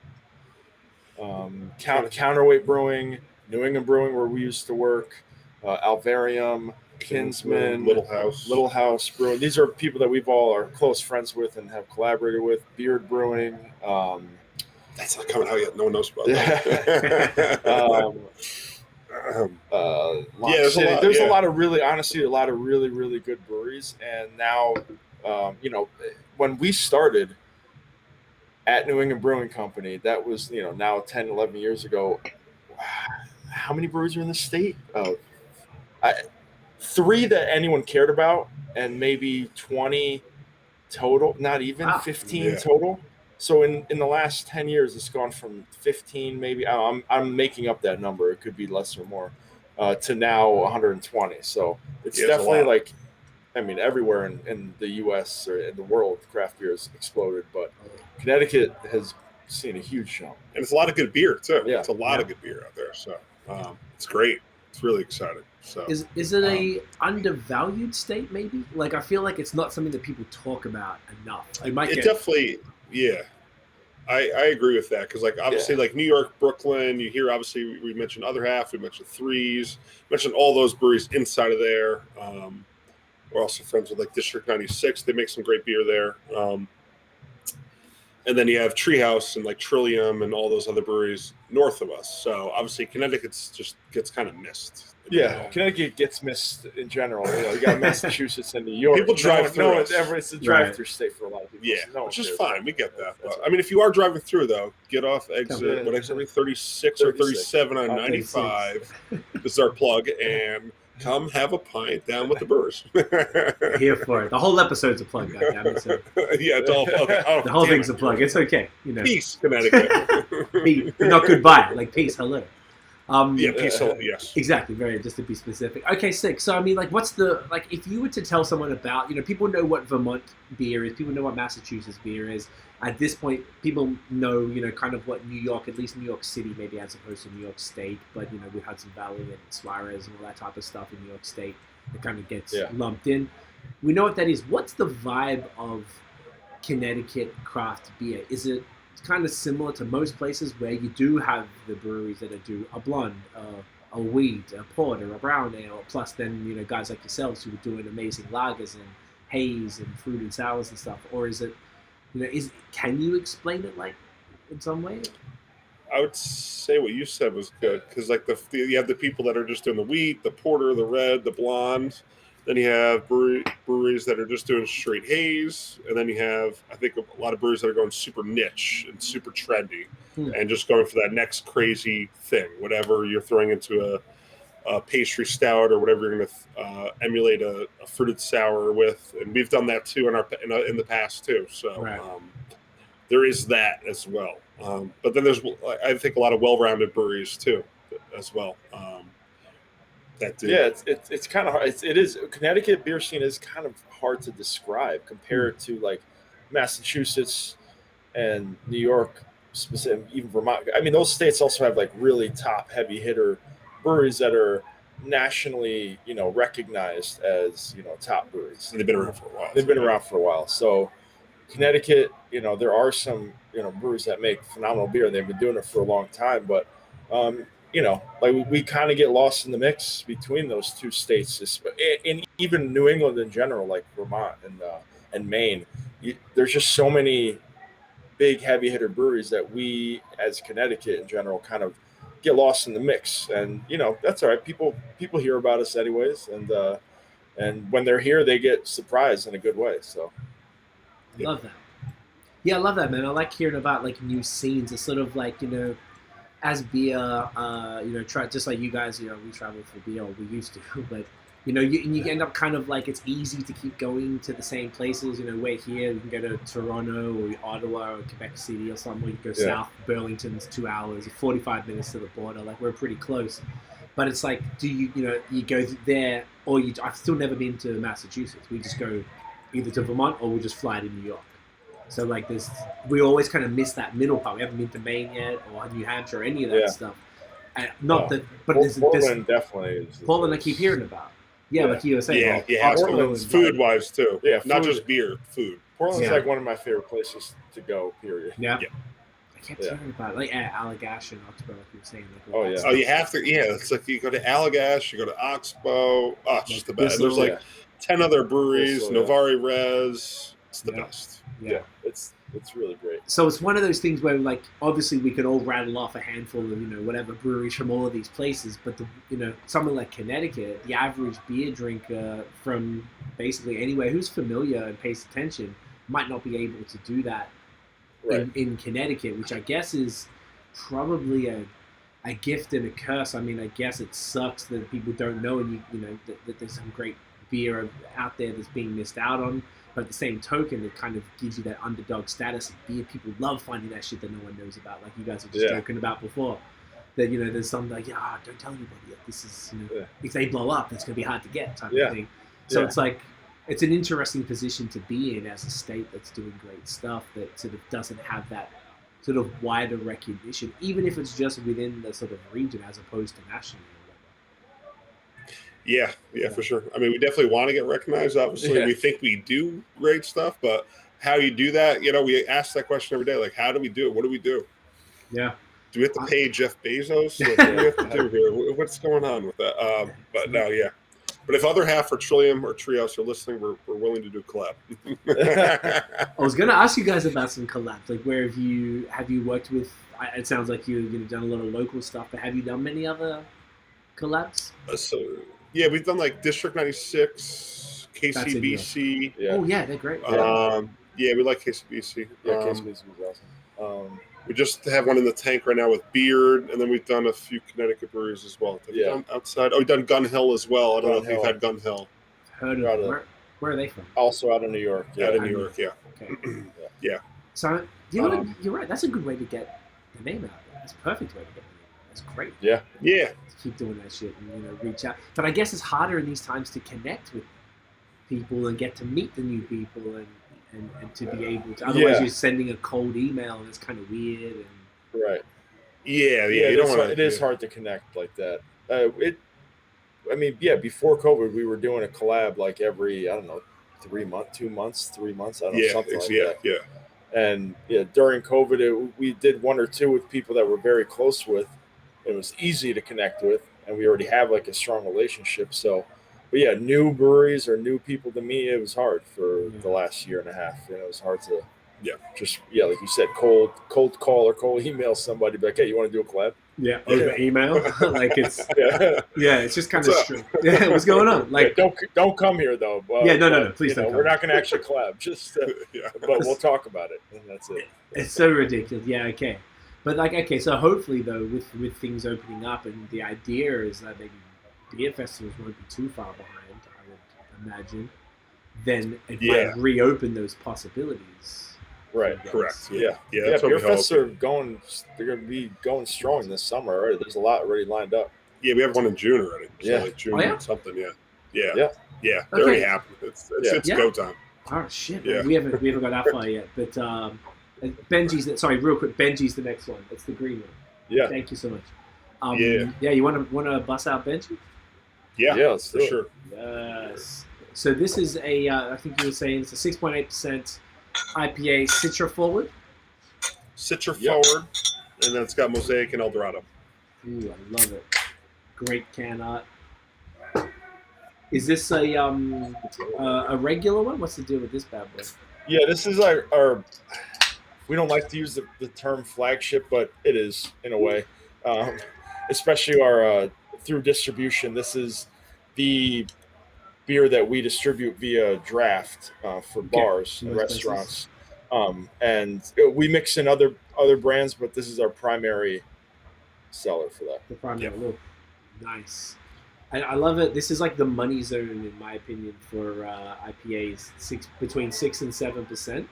Counterweight Brewing, New England Brewing, where we used to work, Alvarium, Kinsman, Little House Brewing. These are people that we've all are close friends with and have collaborated with. Biër Brewing. That's not coming out yet. No one knows about that. There's a lot of really, really good breweries. And now, when we started at New England Brewing Company, that was, now 10, 11 years ago. How many breweries are in the state? 3 that anyone cared about, and maybe 20 total, not even 15 total. So in the last 10 years, it's gone from 15, maybe I'm making up that number. It could be less or more, to now 120. So it's definitely everywhere in the U.S. or in the world, craft beer has exploded. But Connecticut has seen a huge jump. And it's a lot of good beer, too. Yeah. It's a lot of good beer out there. So it's great. It's really exciting. So is it a undervalued state? Maybe I feel like it's not something that people talk about enough. Definitely, yeah. I agree with that because obviously New York, Brooklyn. You hear obviously we mentioned Other Half. We mentioned Threes. Mentioned all those breweries inside of there. We're also friends with District 96. They make some great beer there. And then you have Treehouse and Trillium and all those other breweries north of us. So obviously Connecticut's just gets kind of missed. Connecticut gets missed in general. You got Massachusetts and New York. People drive through. It's a drive-through state for a lot of people. Yeah, which is fine. We get that. But, if you are driving through, though, get off exit 36 or 37 on 95. This is our plug, and come have a pint down with the Brewers. Here for it. The whole episode's a plug, goddammit. So. It's all the whole thing's a plug. It's okay. Peace, Connecticut. Peace, not goodbye. Peace, hello. Peace, hello, yes. Exactly, just to be specific. Okay, sick. So, what's the, if you were to tell someone about, people know what Vermont beer is, people know what Massachusetts beer is. At this point, people know, kind of what New York, at least New York City, maybe as opposed to New York State, but, we had some Valley and Suarez and all that type of stuff in New York State that kind of gets lumped in. We know what that is. What's the vibe of Connecticut craft beer? Is it kind of similar to most places where you do have the breweries that do a blonde, a wheat, a porter, a brown ale, plus then guys like yourselves who are doing amazing lagers and haze and fruited sours and stuff? Or is it, can you explain it in some way? I would say what you said was good because you have the people that are just doing the wheat, the porter, the red, the blonde. Then you have breweries that are just doing straight haze. And then you have, I think, a lot of breweries that are going super niche and super trendy and just going for that next crazy thing, whatever you're throwing into a pastry stout or whatever you're going to emulate a fruited sour with. And we've done that, too, in the past, too. So there is that as well. But then there's, I think, a lot of well-rounded breweries too, as well. That do. Yeah, it's kind of hard. It is Connecticut beer scene is kind of hard to describe compared to like Massachusetts and New York, specific, even Vermont. I mean, those states also have like really top heavy hitter breweries that are nationally, recognized as top breweries. And they've been around for a while. They've been around for a while. So Connecticut, there are some breweries that make phenomenal beer. They've been doing it for a long time, but like we kind of get lost in the mix between those two states, and even New England in general, like Vermont and Maine. There's just so many big heavy hitter breweries that we, as Connecticut in general, kind of get lost in the mix. And that's all right. People hear about us anyways, and when they're here, they get surprised in a good way. So, Love that. Yeah, I love that, man. I like hearing about like new scenes. It's sort of like as Biër, try just like you guys, we travel for Biër, or we used to, but you end up kind of like it's easy to keep going to the same places. We're here, we can go to Toronto or Ottawa or Quebec City or somewhere. You go south, Burlington's 2 hours, 45 minutes to the border. Like we're pretty close. But it's like, do you go there, or I've still never been to Massachusetts. We just go either to Vermont or we'll just fly to New York. So like we always kind of miss that middle part. We haven't been to Maine yet, or New Hampshire, or any of that stuff. And Portland definitely is. Portland I keep hearing about. Yeah, like you were saying. Portland's food-wise too. Yeah, not just beer, food. Portland's like one of my favorite places to go. Period. Yeah. I kept hearing about it, like Allagash and Oxbow, like you were saying. Like, Oh, you have to. Yeah, it's like you go to Allagash, you go to Oxbow. Oh, it's just the best. There's like 10 other breweries. Novari Res. It's the best. Yeah, it's really great. So it's one of those things where, like, obviously we could all rattle off a handful of whatever breweries from all of these places, but something like Connecticut, the average beer drinker from basically anywhere who's familiar and pays attention might not be able to do that in Connecticut, which I guess is probably a gift and a curse. I mean, I guess it sucks that people don't know, and that there's some great beer out there that's being missed out on. But at the same token, it kind of gives you that underdog status of beer. People love finding that shit that no one knows about, like you guys were just joking about before. That there's some like, don't tell anybody yet. This is if they blow up, it's gonna be hard to get type of thing. So it's like it's an interesting position to be in as a state that's doing great stuff that sort of doesn't have that sort of wider recognition, even if it's just within the sort of region as opposed to nationally. Yeah, for sure. I mean, we definitely want to get recognized. Obviously, we think we do great stuff, but how you do that, we ask that question every day. Like, how do we do it? What do we do? Yeah. Do we have to pay Jeff Bezos? What do we have to do here? What's going on with that? But no, But if other half or Trillium or Treehouse are listening, we're willing to do a collab. I was going to ask you guys about some collabs. Like, where have you worked with? It sounds like you've done a lot of local stuff, but have you done many other collabs? Yeah, we've done like District 96, KCBC. Oh yeah, they're great. We like KCBC. Yeah, KCBC was awesome. We just have one in the tank right now with Biër, and then we've done a few Connecticut breweries as well. Have you done outside? Oh, we've done Gun Hill as well. I don't know if you've had Gun Hill. Heard of it. Where are they from? Also out of New York. Out of New York, Okay. Yeah. So you're right. That's a good way to get the name out there. That's a perfect way to get the name. That's great. Yeah. Keep doing that shit and reach out. But I guess it's harder in these times to connect with people and get to meet the new people and to be able to. Otherwise, you're sending a cold email and it's kind of weird. And right. Yeah. It is hard to connect like that. Before COVID, we were doing a collab like every 3 months, 2 months, 3 months. I don't know, something like that. Yeah. And during COVID, we did one or two with people that we're very close with. It was easy to connect with, and we already have like a strong relationship. So, but new breweries or new people to me, it was hard for the last year and a half. It was hard to like you said, cold call or cold email somebody, be like, hey, you want to do a collab? Yeah, over email. Like it's it's just kind of strange. Yeah, what's going on? Like, don't come here though. No, please don't. We're not going to actually collab. Just, but we'll talk about it, and that's it. It's so ridiculous. Yeah, okay. But so hopefully though, with things opening up, and the idea is that maybe beer festivals won't be too far behind, I would imagine. Then it might reopen those possibilities. Right. Correct. Yeah. Yeah. That's what Beer we hope. fests are going. They're going to be going strong this summer already. There's a lot already lined up. Yeah, we have one in June already. So Yeah. like June Oh, yeah? something. Yeah. Yeah. Very Okay. happy. It's Yeah. go time. Oh shit! Yeah. Man. We haven't got that far yet. But Benji's. Sorry, real quick. Benji's the next one. It's the green one. Yeah. Thank you so much. Yeah. You want to bust out Benji? Yeah. Let's For do it. sure. Yes. So this is a. I think you were saying it's a 6.8% IPA Citra-forward. Citra-forward, and then it's got Mosaic and Eldorado. Ooh, I love it. Great can art. Is this a regular one? What's the deal with this bad boy? Yeah, this is our we don't like to use the term flagship, but it is in a way. Especially our through distribution. This is the beer that we distribute via draft for bars and restaurants. And we mix in other brands, but this is our primary seller for that. The primary look. Nice. I love it. This is like the money zone, in my opinion, for IPAs. Between 6 and 7%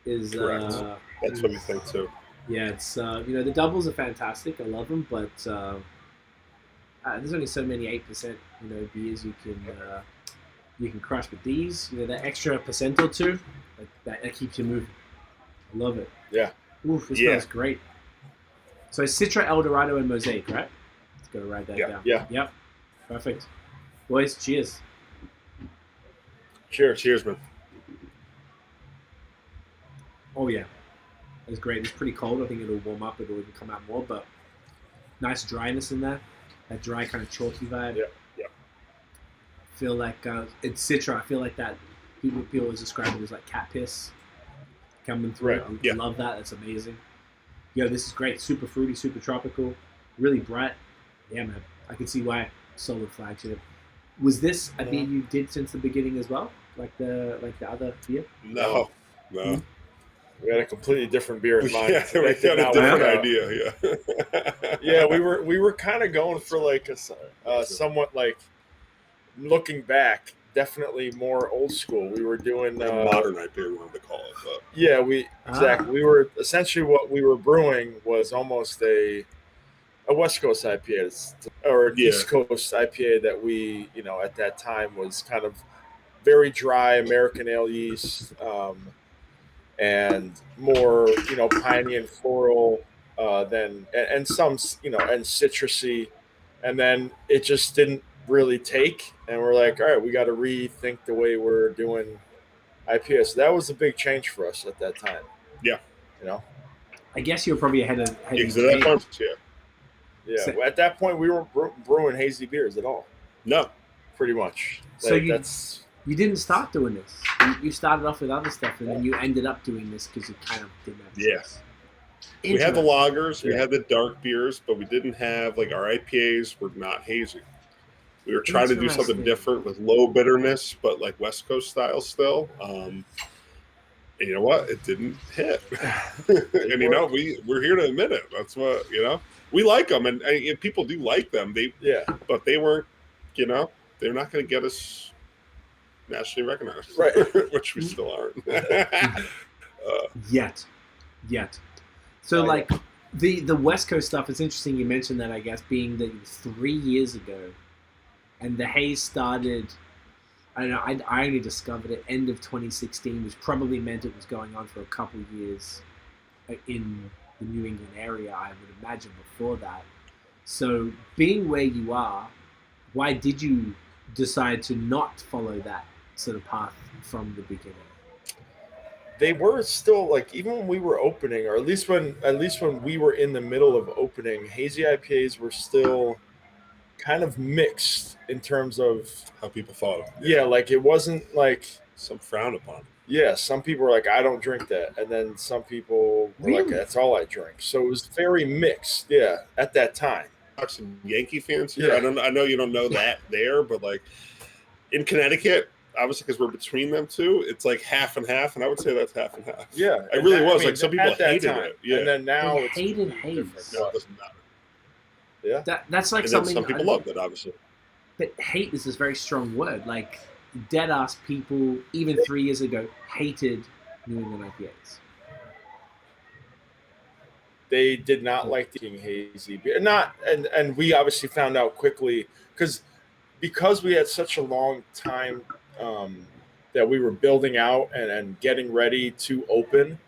is. Correct. That's what we think too. Yeah, it's the doubles are fantastic. I love them, but there's only so many 8% beers you can crush with these. That extra percent or two, that keeps you moving. I love it. Yeah. Oof, this smells great. So Citra, Eldorado, and Mosaic, right? Let's go write that down. Yeah. Yep. Perfect. Boys, cheers. Cheers, man. Oh, yeah. That's great. It's pretty cold. I think it'll warm up. It'll even come out more, but nice dryness in there. That dry kind of chalky vibe. Yeah. Feel like it's Citra. I feel like that people always describe it as like cat piss coming through. Right. I love that. That's amazing. This is great. Super fruity, super tropical, really bright. Yeah, man. I can see why. Solid flagship. Was this a beer you did since the beginning as well? Like the other beer? No. We had a completely different beer in mind. Yeah, we had a different idea. Yeah. Yeah, we were kind of going for like a somewhat like looking back, definitely more old school. We were doing modern IPA, we wanted to call it. But. Yeah, exactly. We were essentially what we were brewing was almost a West Coast IPA or an East Coast IPA that we, at that time was kind of very dry American ale yeast, and more, piney and floral than and some, and citrusy, and then it just didn't really take, and we're like, all right, we got to rethink the way we're doing IPA. So that was a big change for us at that time. Yeah, I guess you were probably ahead of Yeah, at that point we weren't brewing hazy beers at all. No, pretty much. So you didn't start doing this. You started off with other stuff, and then you ended up doing this because you kind of didn't have. Yes. We had the lagers, we had the dark beers, but we didn't have our IPAs were not hazy. We were trying to do something different with low bitterness, but like West Coast style still. And you know what? It didn't hit. And we're here to admit it. That's what we like them, and people do like them. But they weren't. They're not going to get us nationally recognized, right? Which we still aren't yet. So the West Coast stuff. It's interesting you mentioned that. I guess being that it was 3 years ago, and the Haze started. I don't know. I only discovered it end of 2016, which probably meant it was going on for a couple of years in the New England area, I would imagine, before that. So being where you are, why did you decide to not follow that sort of path from the beginning? They were still even when we were opening, or at least when we were in the middle of opening, hazy IPAs were still kind of mixed in terms of how people thought of them. Yeah, it wasn't some frown upon. Yeah, some people were like, I don't drink that. And then some people were like, that's all I drink. So it was very mixed, at that time. Some Yankee fans here. Yeah. I know you don't know that there, but in Connecticut, obviously because we're between them two, it's half and half, and I would say that's half and half. Yeah. It really was. Some people hated it. Yeah. And then now it's hated Haze. No, it doesn't matter. Yeah. That's and something some people loved it, obviously. But hate is this very strong word. Dead ass people, even 3 years ago, hated New England IPAs. They did not like the King Hazy beer. And we obviously found out quickly because we had such a long time that we were building out and getting ready to open,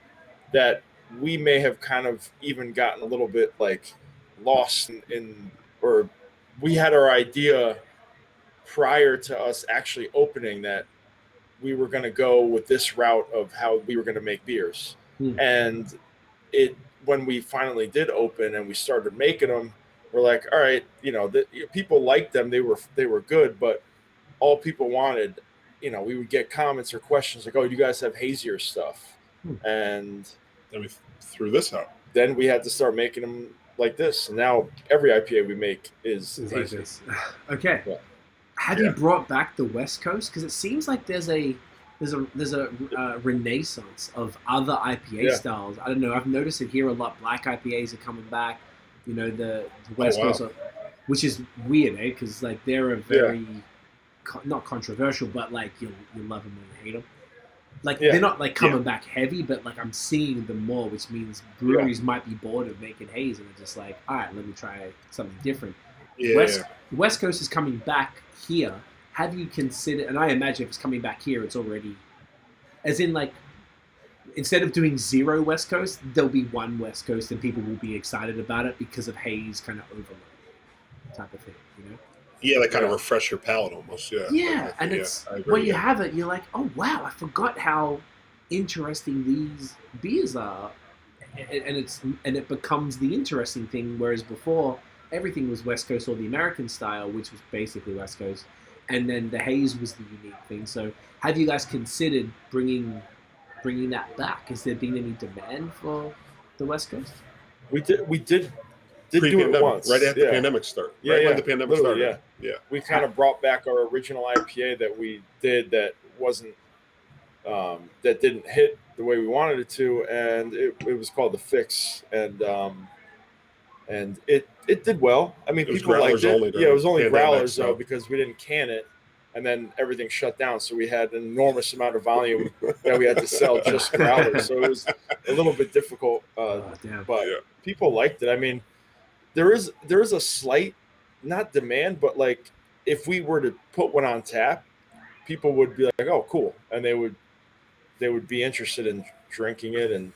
that we may have kind of even gotten a little bit like lost or we had our idea prior to us actually opening that we were going to go with this route of how we were going to make beers. And when we finally did open and we started making them, we're like, all right, people liked them. They were good, but all people wanted, we would get comments or questions like, oh, you guys have hazier stuff. And then we threw this out. Then we had to start making them like this. And now every IPA we make is like this. Okay. Yeah. Have you brought back the West Coast? Because it seems like there's a renaissance of other IPA styles. I don't know. I've noticed it here a lot. Black IPAs are coming back. The West Coast, which is weird, eh? Because like they're a very not controversial, but like you love them or you hate them. Like they're not like coming back heavy, but like I'm seeing them more, which means breweries might be bored of making haze and they're just like, all right, let me try something different. West Coast is coming back here. Have you considered? And I imagine if it's coming back here, it's already, as in like, instead of doing 0 West Coast, there'll be 1 West Coast, and people will be excited about it because of haze kind of overload type of thing, Yeah, like kind of refresh your palate almost. Yeah, and it's when you have it, you're like, oh wow, I forgot how interesting these beers are, and it becomes the interesting thing. Whereas before, everything was West Coast or the American style, which was basically West Coast, and then the haze was the unique thing. So, have you guys considered bringing that back? Has there been any demand for the West Coast? We did do it once, right after the pandemic started. When the pandemic started. Yeah. We kind of brought back our original IPA that we did that wasn't that didn't hit the way we wanted it to, and it was called the Fix, and it did well. I mean, people liked it. It was only growlers though, because we didn't can it, and then everything shut down, so we had an enormous amount of volume that we had to sell just growlers. So it was a little bit difficult, but people liked it. I mean, there is a slight, not demand, but like if we were to put one on tap, people would be like, oh, cool, and they would be interested in drinking it. And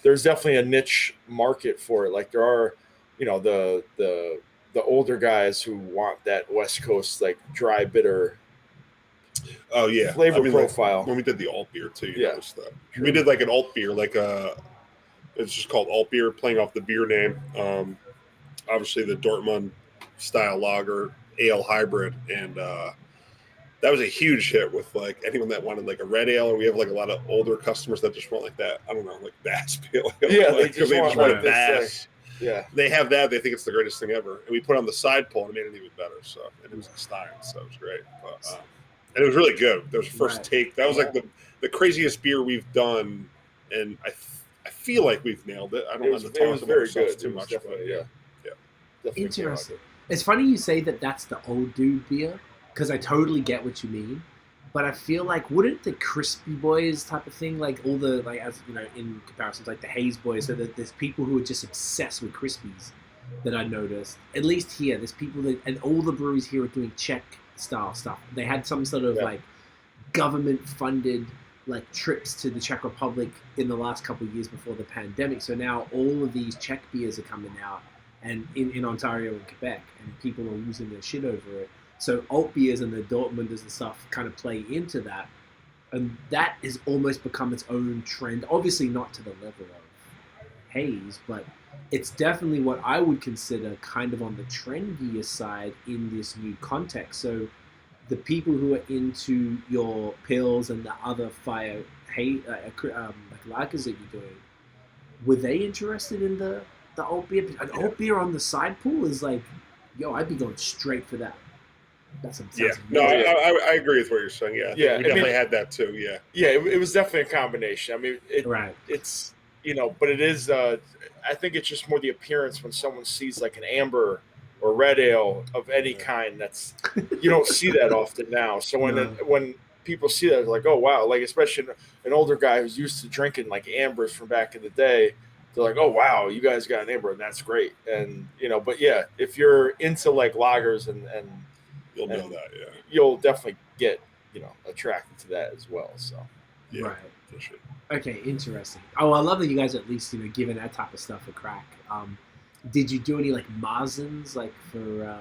there's definitely a niche market for it. Like there are, the older guys who want that West Coast like dry bitter flavor profile. Like when we did the alt beer too, you noticed that. True. We did like an alt beer, like it's just called alt beer, playing off the beer name. Obviously the Dortmund style lager ale hybrid, and that was a huge hit with like anyone that wanted like a red ale, or we have like a lot of older customers that just want like that, I don't know, like Bass pale ale. Yeah, they just want like Bass. They have that. They think it's the greatest thing ever, and we put it on the side pull and it made it even better. So, and it was in Stein, so it was great. But, and it was really good. That was the first take. That was like the craziest beer we've done, and I feel like we've nailed it. I don't want to talk about ourselves too much, but definitely interesting. It's funny you say that that's the old dude beer, because I totally get what you mean. But I feel like, wouldn't the Crispy Boys type of thing, like all the, like, as in comparisons, like the Haze Boys, so that there's people who are just obsessed with Crispies that I noticed. At least here, there's people that, and all the breweries here are doing Czech style stuff. They had some sort of like government funded like trips to the Czech Republic in the last couple of years before the pandemic. So now all of these Czech beers are coming out, and in Ontario and Quebec, and people are losing their shit over it. So alt beers and the Dortmunders and stuff kind of play into that. And that has almost become its own trend. Obviously not to the level of Haze, but it's definitely what I would consider kind of on the trendier side in this new context. So the people who are into your pills and the other fire like lagers that you're doing, were they interested in the alt beer? An alt beer on the side pool is like, yo, I'd be going straight for that. That's no, I agree with what you're saying. We definitely had that too. It was definitely a combination. I mean, it's but it is. I think it's just more the appearance when someone sees like an amber or red ale of any kind. That's you don't see that often now. So when people see that, they're like, oh wow, like especially an older guy who's used to drinking like ambers from back in the day, they're like, oh wow, you guys got a neighbor, and that's great. And but yeah, if you're into like lagers and You'll know that, yeah. you'll definitely get attracted to that as well. So Yeah, Right. for sure. Okay, interesting. Oh, I love that you guys at least giving that type of stuff a crack. Did you do any like Marzens like for?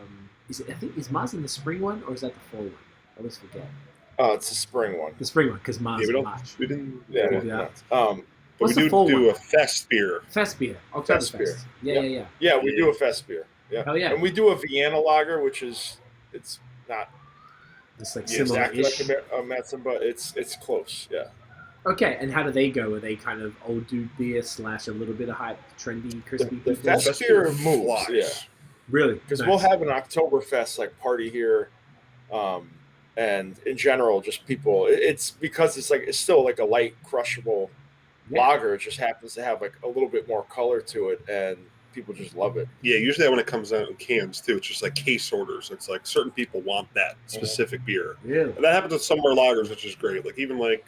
Is Marzen the spring one or is that the fall one? I always forget. oh, it's a spring one. The spring one because Marzen we March. didn't. Yeah, Yeah. yeah. But What's we the full do one? a fest beer. Fest beer, Fest Oktoberfest. beer. Yeah. Yeah, we do a fest beer. Yeah, Hell yeah. and we do a Vienna lager, which it's not It's like exactly like similar-ish. a Metzen, but it's close. Yeah. Okay, and how do they go? Are they kind of old dude beer / a little bit of hype, trendy, crispy The people? fest beer moves. flies. Yeah. Really? Because Nice. we'll have an Oktoberfest like party here, and in general, just people. It's because it's still like a light crushable Yeah. lager. It just happens to have like a little bit more color to it, and people just love it. Yeah, usually when it comes out in cans too, it's just like case orders. It's like certain people want that specific beer. Really? And that happens with some of our lagers, which is great. Like even like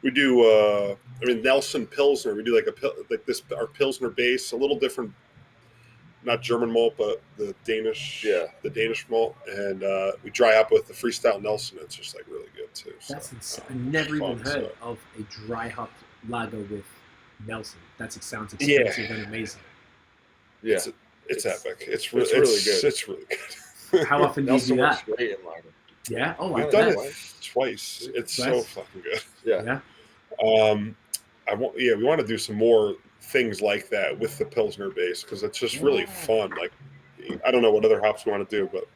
we do, Nelson Pilsner. We do our Pilsner base, a little different, not German malt, but the Danish malt, and we dry up with the freestyle Nelson. It's just like really good too. So, That's insane. I never even fun, heard so. of a dry hopped lager with Nelson. It sounds Yeah. expensive and amazing. Yeah, It's epic. It's really good. It's really good. How often do you do Nelson that? works great in lager. Yeah. Oh, We've I done bet. it twice. It's so Twice? fucking good. Yeah. Yeah. We want to do some more things like that with the Pilsner base because it's just really fun. Like, I don't know what other hops we want to do, but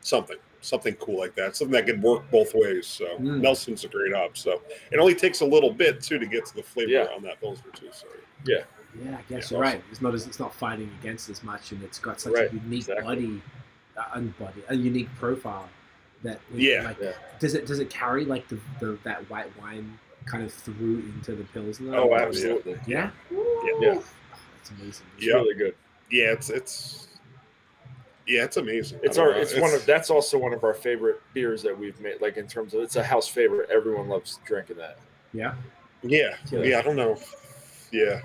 something cool like that. Something that can work both ways. So Nelson's a great hop. So it only takes a little bit too to get to the flavor on that Pilsner too. So Yeah, I guess Yeah, you're awesome. right. It's not fighting against as much, and it's got such Right, a unique exactly. a unique profile that Yeah. does it carry like the that white wine kind of through into the Pilsner? Oh, absolutely. Yeah. Yeah. Oh, that's amazing. It's Yeah. really good. yeah, it's amazing. That's also one of our favorite beers that we've made. Like in terms of, it's a house favorite. Everyone loves drinking that. Yeah. Yeah. I don't know. Yeah,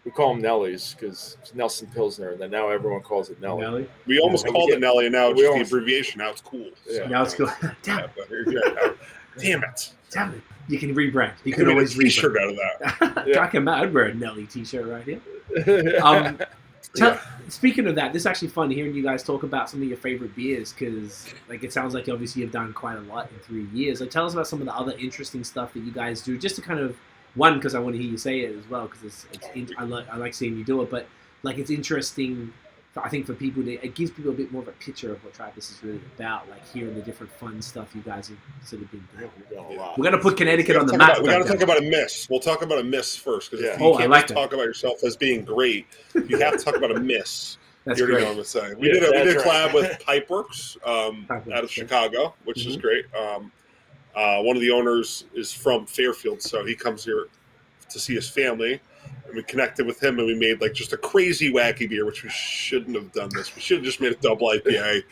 We call them Nellies because it's Nelson Pilsner, and then now everyone calls it Nelly. Nelly. we almost called it Nelly, and now it's We just almost- the abbreviation. Now it's cool. Yeah. Now it's cool. Damn it. Damn it! Damn it. You can rebrand. You You can can always a T-shirt out of that. Talking about, I'd wear a Nelly t-shirt right here. Speaking of that, this is actually fun hearing you guys talk about some of your favorite beers because, like, it sounds like obviously you've done quite a lot in 3 years. Like, tell us about some of the other interesting stuff that you guys do, just to kind of because I want to hear you say it as well because I like seeing you do it, but like it's interesting. I think for people, it gives people a bit more of a picture of what Tribus is really about, like hearing the different fun stuff you guys have sort of been doing. We're gonna put Connecticut on the map. We got to talk about a miss. We'll talk about a miss first because Yeah. you Oh, I can't like just that. talk about yourself as being great. You have to talk about a miss. That's You already great. know what I'm saying. Yeah, We did a that's collab right. with Pipeworks out of Chicago, which is great. One of the owners is from Fairfield, so he comes here to see his family. And we connected with him, and we made like just a crazy wacky beer, which we shouldn't have done this. We should have just made a double IPA.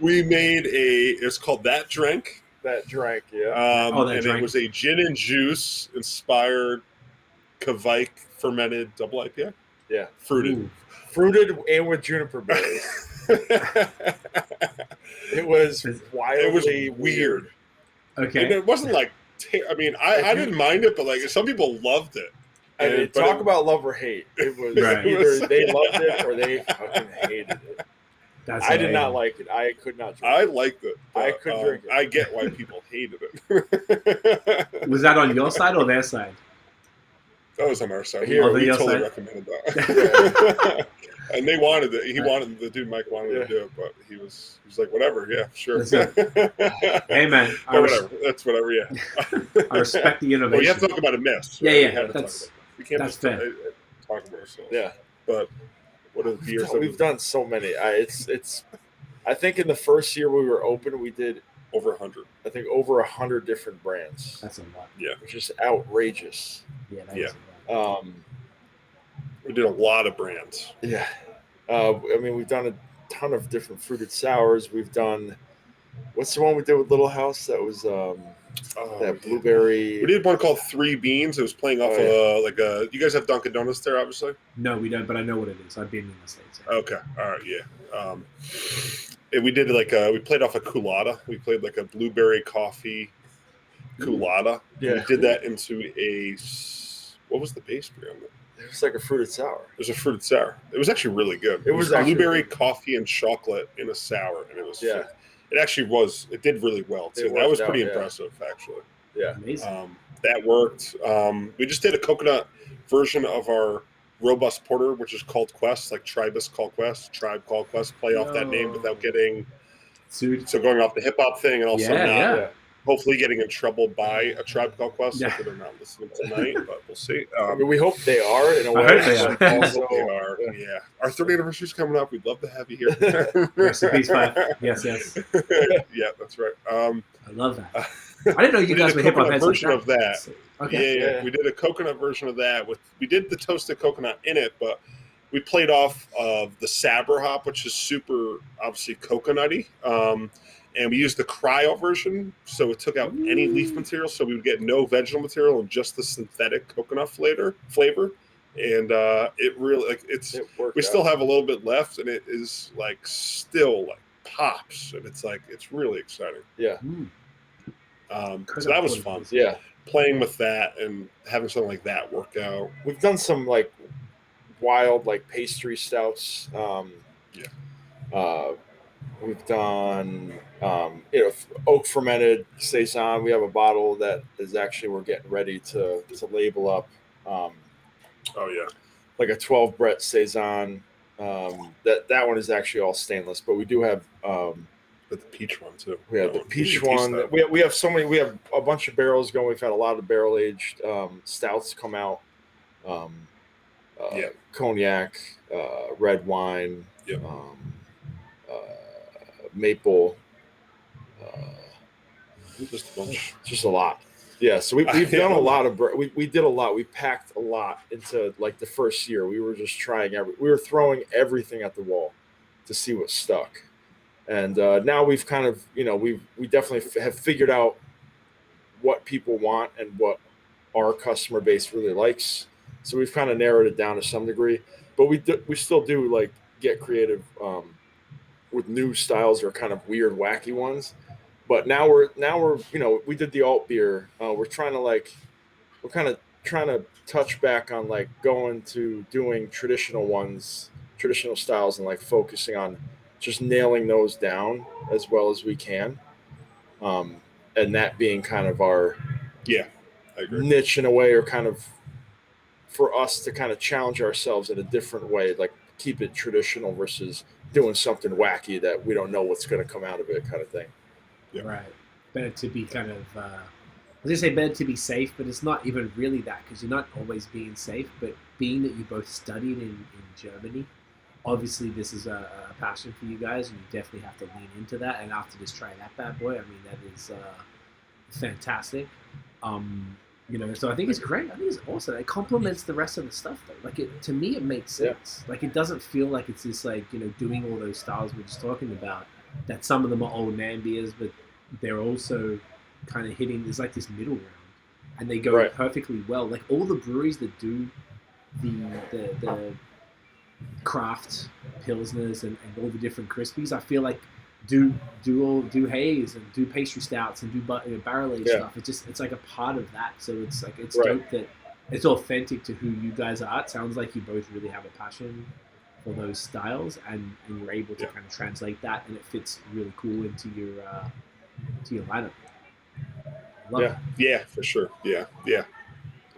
We made it's called That Drink. That drank, yeah. That And Drink. it was a gin and juice inspired Kvike fermented double IPA. Yeah. Fruited. Ooh. Fruited and with juniper berries. It was wildly weird. And Okay. it wasn't like, I didn't mind it, but like some people loved it. I mean, But talk it- about love or hate. It was Right. either they loved it or they fucking hated it. That's I did not amazing. like it. I could not drink I it. liked it. I but, could drink it. I get why people hated it. Was that on your side or their side? That was on our side. Here, we your totally side. recommended that. And they wanted it. He wanted the dude Mike wanted to do it, but he was like, whatever, yeah, sure. That's Hey man, But whatever. That's whatever, yeah. I respect the Well, innovation. you have to talk about a miss. Yeah, right? yeah, We have to talk that's- about it. We can't that's just fair. talk about ourselves. Yeah. But what are the beers that We've done so many. It's. I think in the first year we were open, we did over 100? I think over 100 different brands, That's a lot. which is outrageous. Yeah, that Yeah. is a lot. We did a lot of brands. Yeah. I mean, we've done a ton of different fruited sours. We've done, what's the one we did with Little House? That was that blueberry. We did one called Three Beans. It was playing off you guys have Dunkin' Donuts there, obviously? No, we don't, but I know what it is. I've been in the States. Okay. All right. Yeah. And we did we played off a colada. We played like a blueberry coffee colada. Yeah. We did that into what was the base beer on it? It was like a fruited sour. It was a fruited sour. It was actually really good. It was blueberry, coffee, and chocolate in a sour, and it was. Yeah. It actually was. It did really well too. That was pretty impressive, actually. Yeah. Amazing. That worked. We just did a coconut version of our robust porter, which is called Quest, like Tribus Call Quest, Tribe Call Quest. Play off that name without getting Sued. So going off the hip hop thing, and also Yeah. hopefully getting in trouble by a Tribe Called Quest. Hopefully they're not listening tonight, but we'll see. We hope they are in a way. I hope they are. Also, They are. Yeah. Our 30th anniversary is coming up. We'd love to have you here. Rest in peace, Five. Yes. Yeah, that's right. I love that. I didn't know you guys were hip hop heads version like of that. So, okay. Yeah. We did a coconut version of that. We did the toasted coconut in it, but we played off of the Sabre hop, which is super obviously coconutty. And we used the cryo version, so it took out any leaf material, so we would get no vegetable material and just the synthetic coconut flavor. And it really we still have a little bit left, and it is still pops, and it's really exciting. Yeah. So that was fun. Yeah. Playing With that and having something like that work out. We've done some wild pastry stouts. We've done oak fermented saison. We have a bottle that is actually we're getting ready to label up. Like a 12 Brett saison. That one is actually all stainless, but we do have the peach one too. We have the peach one. We have so many. We have a bunch of barrels going. We've had a lot of barrel aged stouts come out. Cognac, red wine. Yep. Maple, just a bunch, just a lot. Yeah, so we've done a lot of. We did a lot. We packed a lot into the first year. We were just trying we were throwing everything at the wall to see what stuck, and now we've kind of we definitely have figured out what people want and what our customer base really likes. So we've kind of narrowed it down to some degree, but we still do get creative. With new styles or kind of weird, wacky ones, but now we're we did the alt beer. We're trying to we're kind of trying to touch back on going to doing traditional styles and focusing on just nailing those down as well as we can, and that being kind of our I agree. Niche in a way, or kind of for us to kind of challenge ourselves in a different way, keep it traditional versus doing something wacky that we don't know what's going to come out of it, kind of thing. Yeah. Right. Better to be kind of, I was going to say better to be safe, but it's not even really that, because you're not always being safe. But being that you both studied in Germany, obviously this is a passion for you guys, and you definitely have to lean into that. And after just trying that bad boy, I mean, that is fantastic. So I think it's great. I think it's awesome. It complements the rest of the stuff, though. To me, it makes sense. Yeah. It doesn't feel like it's this doing all those styles we're just talking about. That some of them are old man beers, but they're also kind of hitting. There's this middle ground, and they go perfectly well. All the breweries that do the craft pilsners and all the different crispies, I feel do haze and do pastry stouts and do barrel aged stuff. It's a part of that. So it's dope that it's authentic to who you guys are. It sounds like you both really have a passion for those styles, and you're able to kind of translate that, and it fits really cool into your lineup. Love it. Yeah, for sure. Yeah.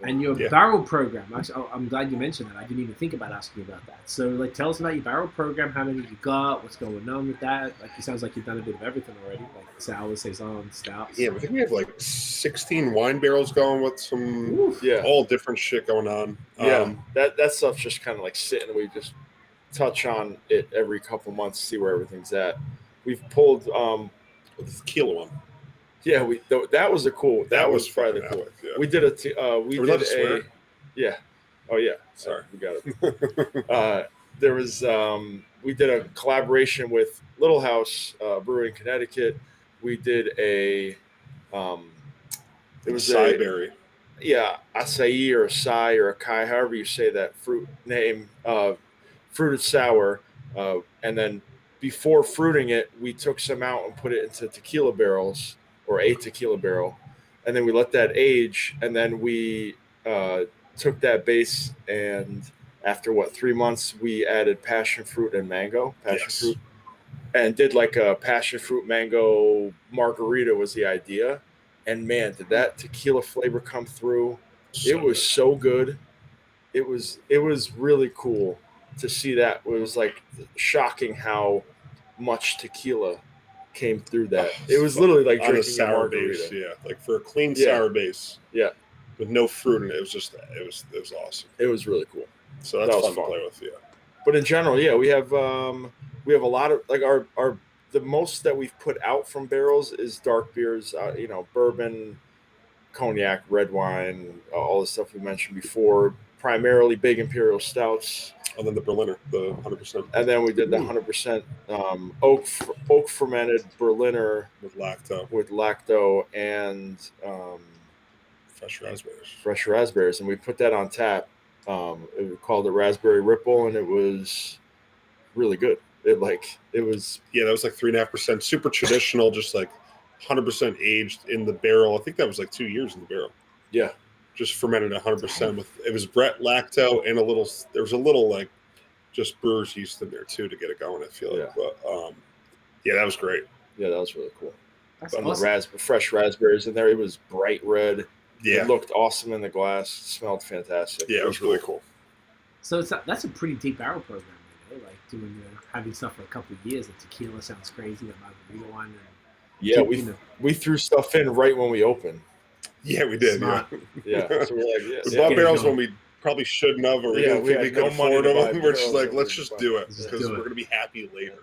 And your barrel program, actually, I'm glad you mentioned that. I didn't even think about asking you about that. So, tell us about your barrel program. How many you got? What's going on with that? It sounds like you've done a bit of everything already, sour, saison, stouts. Yeah, I think we have 16 wine barrels going with some all different shit going on. That stuff's just kind of sitting. We just touch on it every couple months to see where everything's at. We've pulled the tequila one. Yeah, that was a cool. That was probably the coolest. Yeah. We did Oh yeah. Sorry, we got it. There was we did a collaboration with Little House Brewing in Connecticut. We did a It was acai berry. Yeah, acai or acai or acai, however you say that fruit name, fruited sour. And then before fruiting it, we took some out and put it into tequila barrels or a tequila barrel. And then we let that age. And then we took that base and after 3 months, we added passion fruit and mango, fruit, and did like a passion fruit mango margarita was the idea. And man, did that tequila flavor come through. It was so good. It was really cool to see that. It was like shocking how much tequila came through that. It was literally like on drinking a sour margarita. base, yeah. Like for a clean sour base. Yeah. With no fruit in it. It was awesome. It was really cool. So that's fun to play with, yeah. But in general, yeah, we have a lot of like our the most that we've put out from barrels is dark beers, bourbon, cognac, red wine, all the stuff we mentioned before. Primarily big imperial stouts. And then the Berliner, the 100%. And then we did the 100% oak fermented Berliner with lacto and fresh raspberries, and we put that on tap. We called it Raspberry Ripple, and it was really good. It was that was like 3.5%, super traditional, just like 100% aged in the barrel. I think that was like 2 years in the barrel. Yeah, just fermented 100% with it was Brett lacto and there was a little like just brewer's yeast in there too to get it going. I feel like, but that was great. Yeah, that was really cool. That's awesome. The fresh raspberries in there. It was bright red. Yeah, it looked awesome in the glass. It smelled fantastic. Yeah, it was really cool. So that's a pretty deep barrel program, like doing having stuff for a couple of years. The tequila sounds crazy. The margarita one. We threw stuff in right when we opened. Yeah, we did. Smart. Yeah. So we're like, we bought barrels when we probably shouldn't have, or we didn't think we could afford them. We're just like, let's just do it because we're going to be happy later.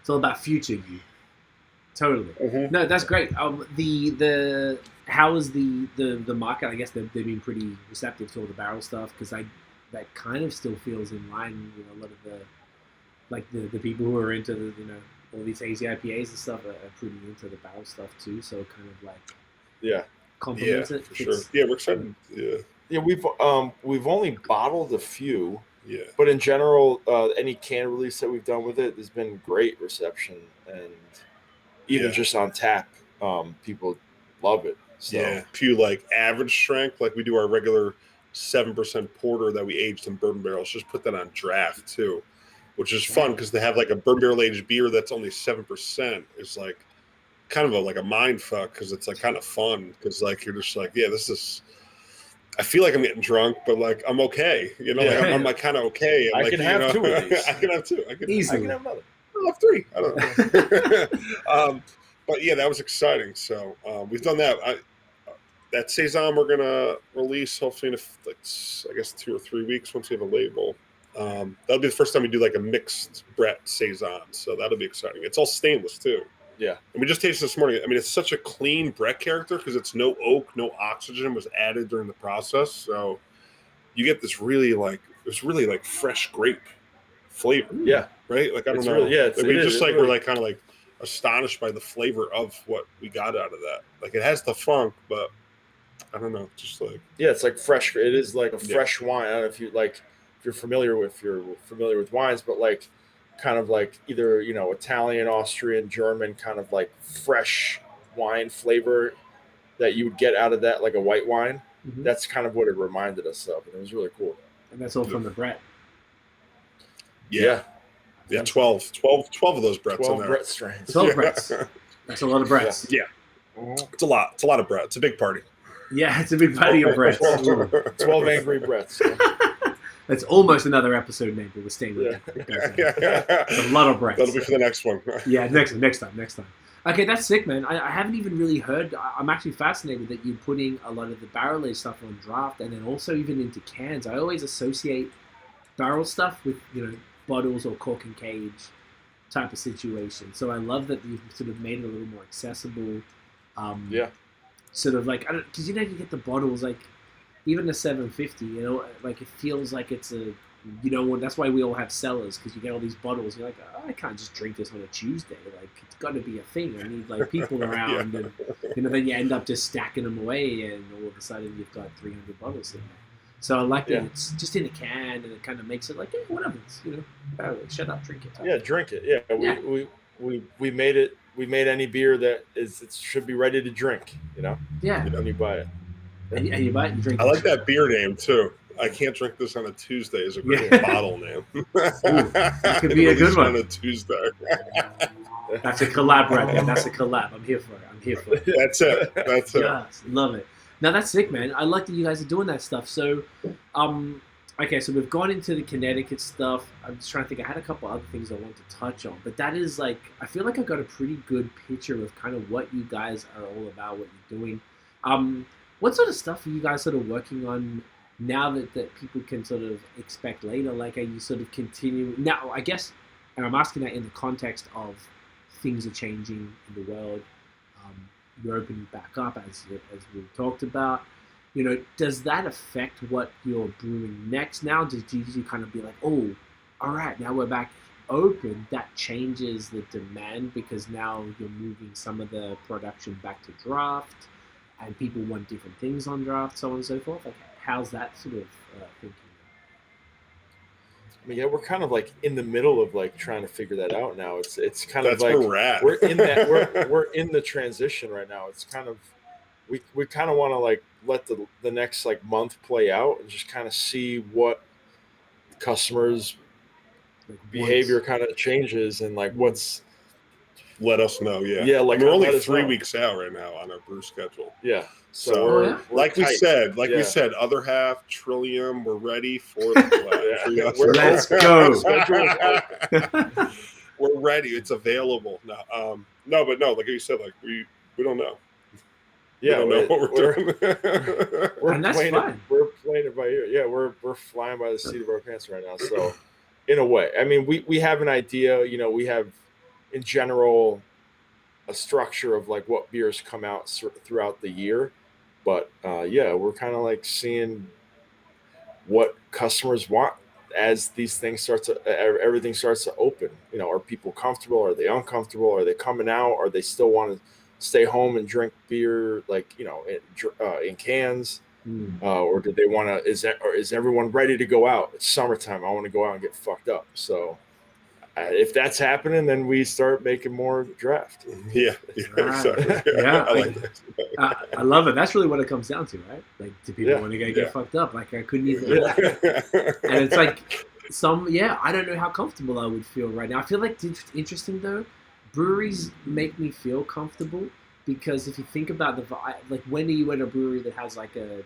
It's all about future you. Totally. Mm-hmm. No, that's great. The how is the market? I guess they've been pretty receptive to all the barrel stuff because that kind of still feels in line with a lot of the people who are into the all these hazy IPAs and stuff are pretty into the barrel stuff too. So kind of like complements it. For sure. Yeah, we're excited. Yeah, we've only bottled a few. Yeah. But in general, any can release that we've done with it, there's been great reception, and even just on tap, people love it. So. Yeah. If you like average strength, like we do our regular 7% porter that we aged in bourbon barrels, just put that on draft too, which is fun because they have like a bourbon barrel aged beer that's only 7%. It's like kind of like a mind fuck because it's like kind of fun because like you're just like, this is. I feel like I'm getting drunk, but like I'm okay. I'm like kind of okay. I can have two of these. I can have two. I can have another. I'll have three. I don't know. But yeah, that was exciting. So we've done that. That Saison we're gonna release hopefully in I guess 2 or 3 weeks once we have a label. That'll be the first time we do like a mixed Brett Saison. So that'll be exciting. It's all stainless too. Yeah. And we just tasted this morning. I mean, it's such a clean Brett character because it's no oak, no oxygen was added during the process. So you get this really like fresh grape flavor. Yeah. Right? Like, I don't know. Really, yeah. We're like kind of like astonished by the flavor of what we got out of that. Like it has the funk, but I don't know. Just like. Yeah, it's like fresh. It is like a fresh wine. I don't know if you're familiar with wines, but like, kind of like either Italian, Austrian, German, kind of like fresh wine flavor that you would get out of that, like a white wine. Mm-hmm. That's kind of what it reminded us of, and it was really cool. And that's all from the Brett. Yeah. 12 of those Bretts in there. 12 Brett strains. 12 Bretts. That's a lot of Bretts. Yeah. It's a lot. It's a lot of Brett. It's a big party. Yeah, it's a big party of Bretts. 12 angry Bretts. That's almost another episode name, but we're staying with that. It's a lot of Bretts. That'll be for the next one. Yeah, next time. Okay, that's sick, man. I haven't even really heard. I'm actually fascinated that you're putting a lot of the barrel aged stuff on draft, and then also even into cans. I always associate barrel stuff with bottles or cork and cage type of situation. So I love that you've sort of made it a little more accessible. Sort of like because you get the bottles like. Even the 750, like it feels like it's a you don't want. That's why we all have cellars, because you get all these bottles. You're like, oh, I can't just drink this on a Tuesday. Like, it's got to be a thing. I need like people around, and then you end up just stacking them away, and all of a sudden you've got 300 bottles in there. So I like that it's just in a can, and it kind of makes it like, whatever. It's, shut up, drink it. Yeah, drink it. Yeah, we made it. We made any beer that it should be ready to drink. Yeah. When you buy it. And you buy it, you drink it. I like that beer name too. I can't drink this on a Tuesday is a great bottle name. Ooh, that could be a good one. On a Tuesday. That's a collab right there. That's a collab. I'm here for it. That's it. Yes, love it. Now that's sick, man. I like that you guys are doing that stuff. So, okay, so we've gone into the Connecticut stuff. I'm just trying to think. I had a couple other things I want to touch on, but that is like, I feel like I've got a pretty good picture of kind of what you guys are all about, what you're doing. What sort of stuff are you guys sort of working on now that people can sort of expect later? Like, are you sort of continuing now? I guess, and I'm asking that in the context of things are changing in the world. You're opening back up, as we talked about. Does that affect what you're brewing next now? Does you kind of be like, oh, all right, now we're back open? That changes the demand because now you're moving some of the production back to draft, and people want different things on draft, so on and so forth. Like, how's that sort of thinking? I mean, yeah, we're kind of like in the middle of like trying to figure that out now. It's kind of like where we're at. We're in that we're in the transition right now. It's kind of we kind of want to like let the next like month play out and just kind of see what customers' behavior kind of changes and like what's. Let us know, yeah. Like we're only 3 weeks out right now on our brew schedule. Yeah. So we're like we said, other half Trillium, we're ready for the Let's go. We're ready. It's available. No, like you said, like we don't know. Yeah, we don't know what we're doing. And that's fine. We're playing it by ear. Yeah, we're flying by the seat of our pants right now. So, in a way, I mean, we have an idea. We have, in general, a structure of like what beers come out throughout the year. But we're kind of like seeing what customers want as these things everything starts to open. Are people comfortable? Are they uncomfortable? Are they coming out? Are they still want to stay home and drink beer like in cans? Or do they want to? Is everyone ready to go out? It's summertime. I want to go out and get fucked up. So. If that's happening, then we start making more draft. Yeah, exactly. Yeah, I like that. I love it. That's really what it comes down to, right? Like, do people want to get fucked up? Like, I couldn't even. And it's like I don't know how comfortable I would feel right now. I feel like it's interesting though. Breweries make me feel comfortable because if you think about like, when are you at a brewery that has like a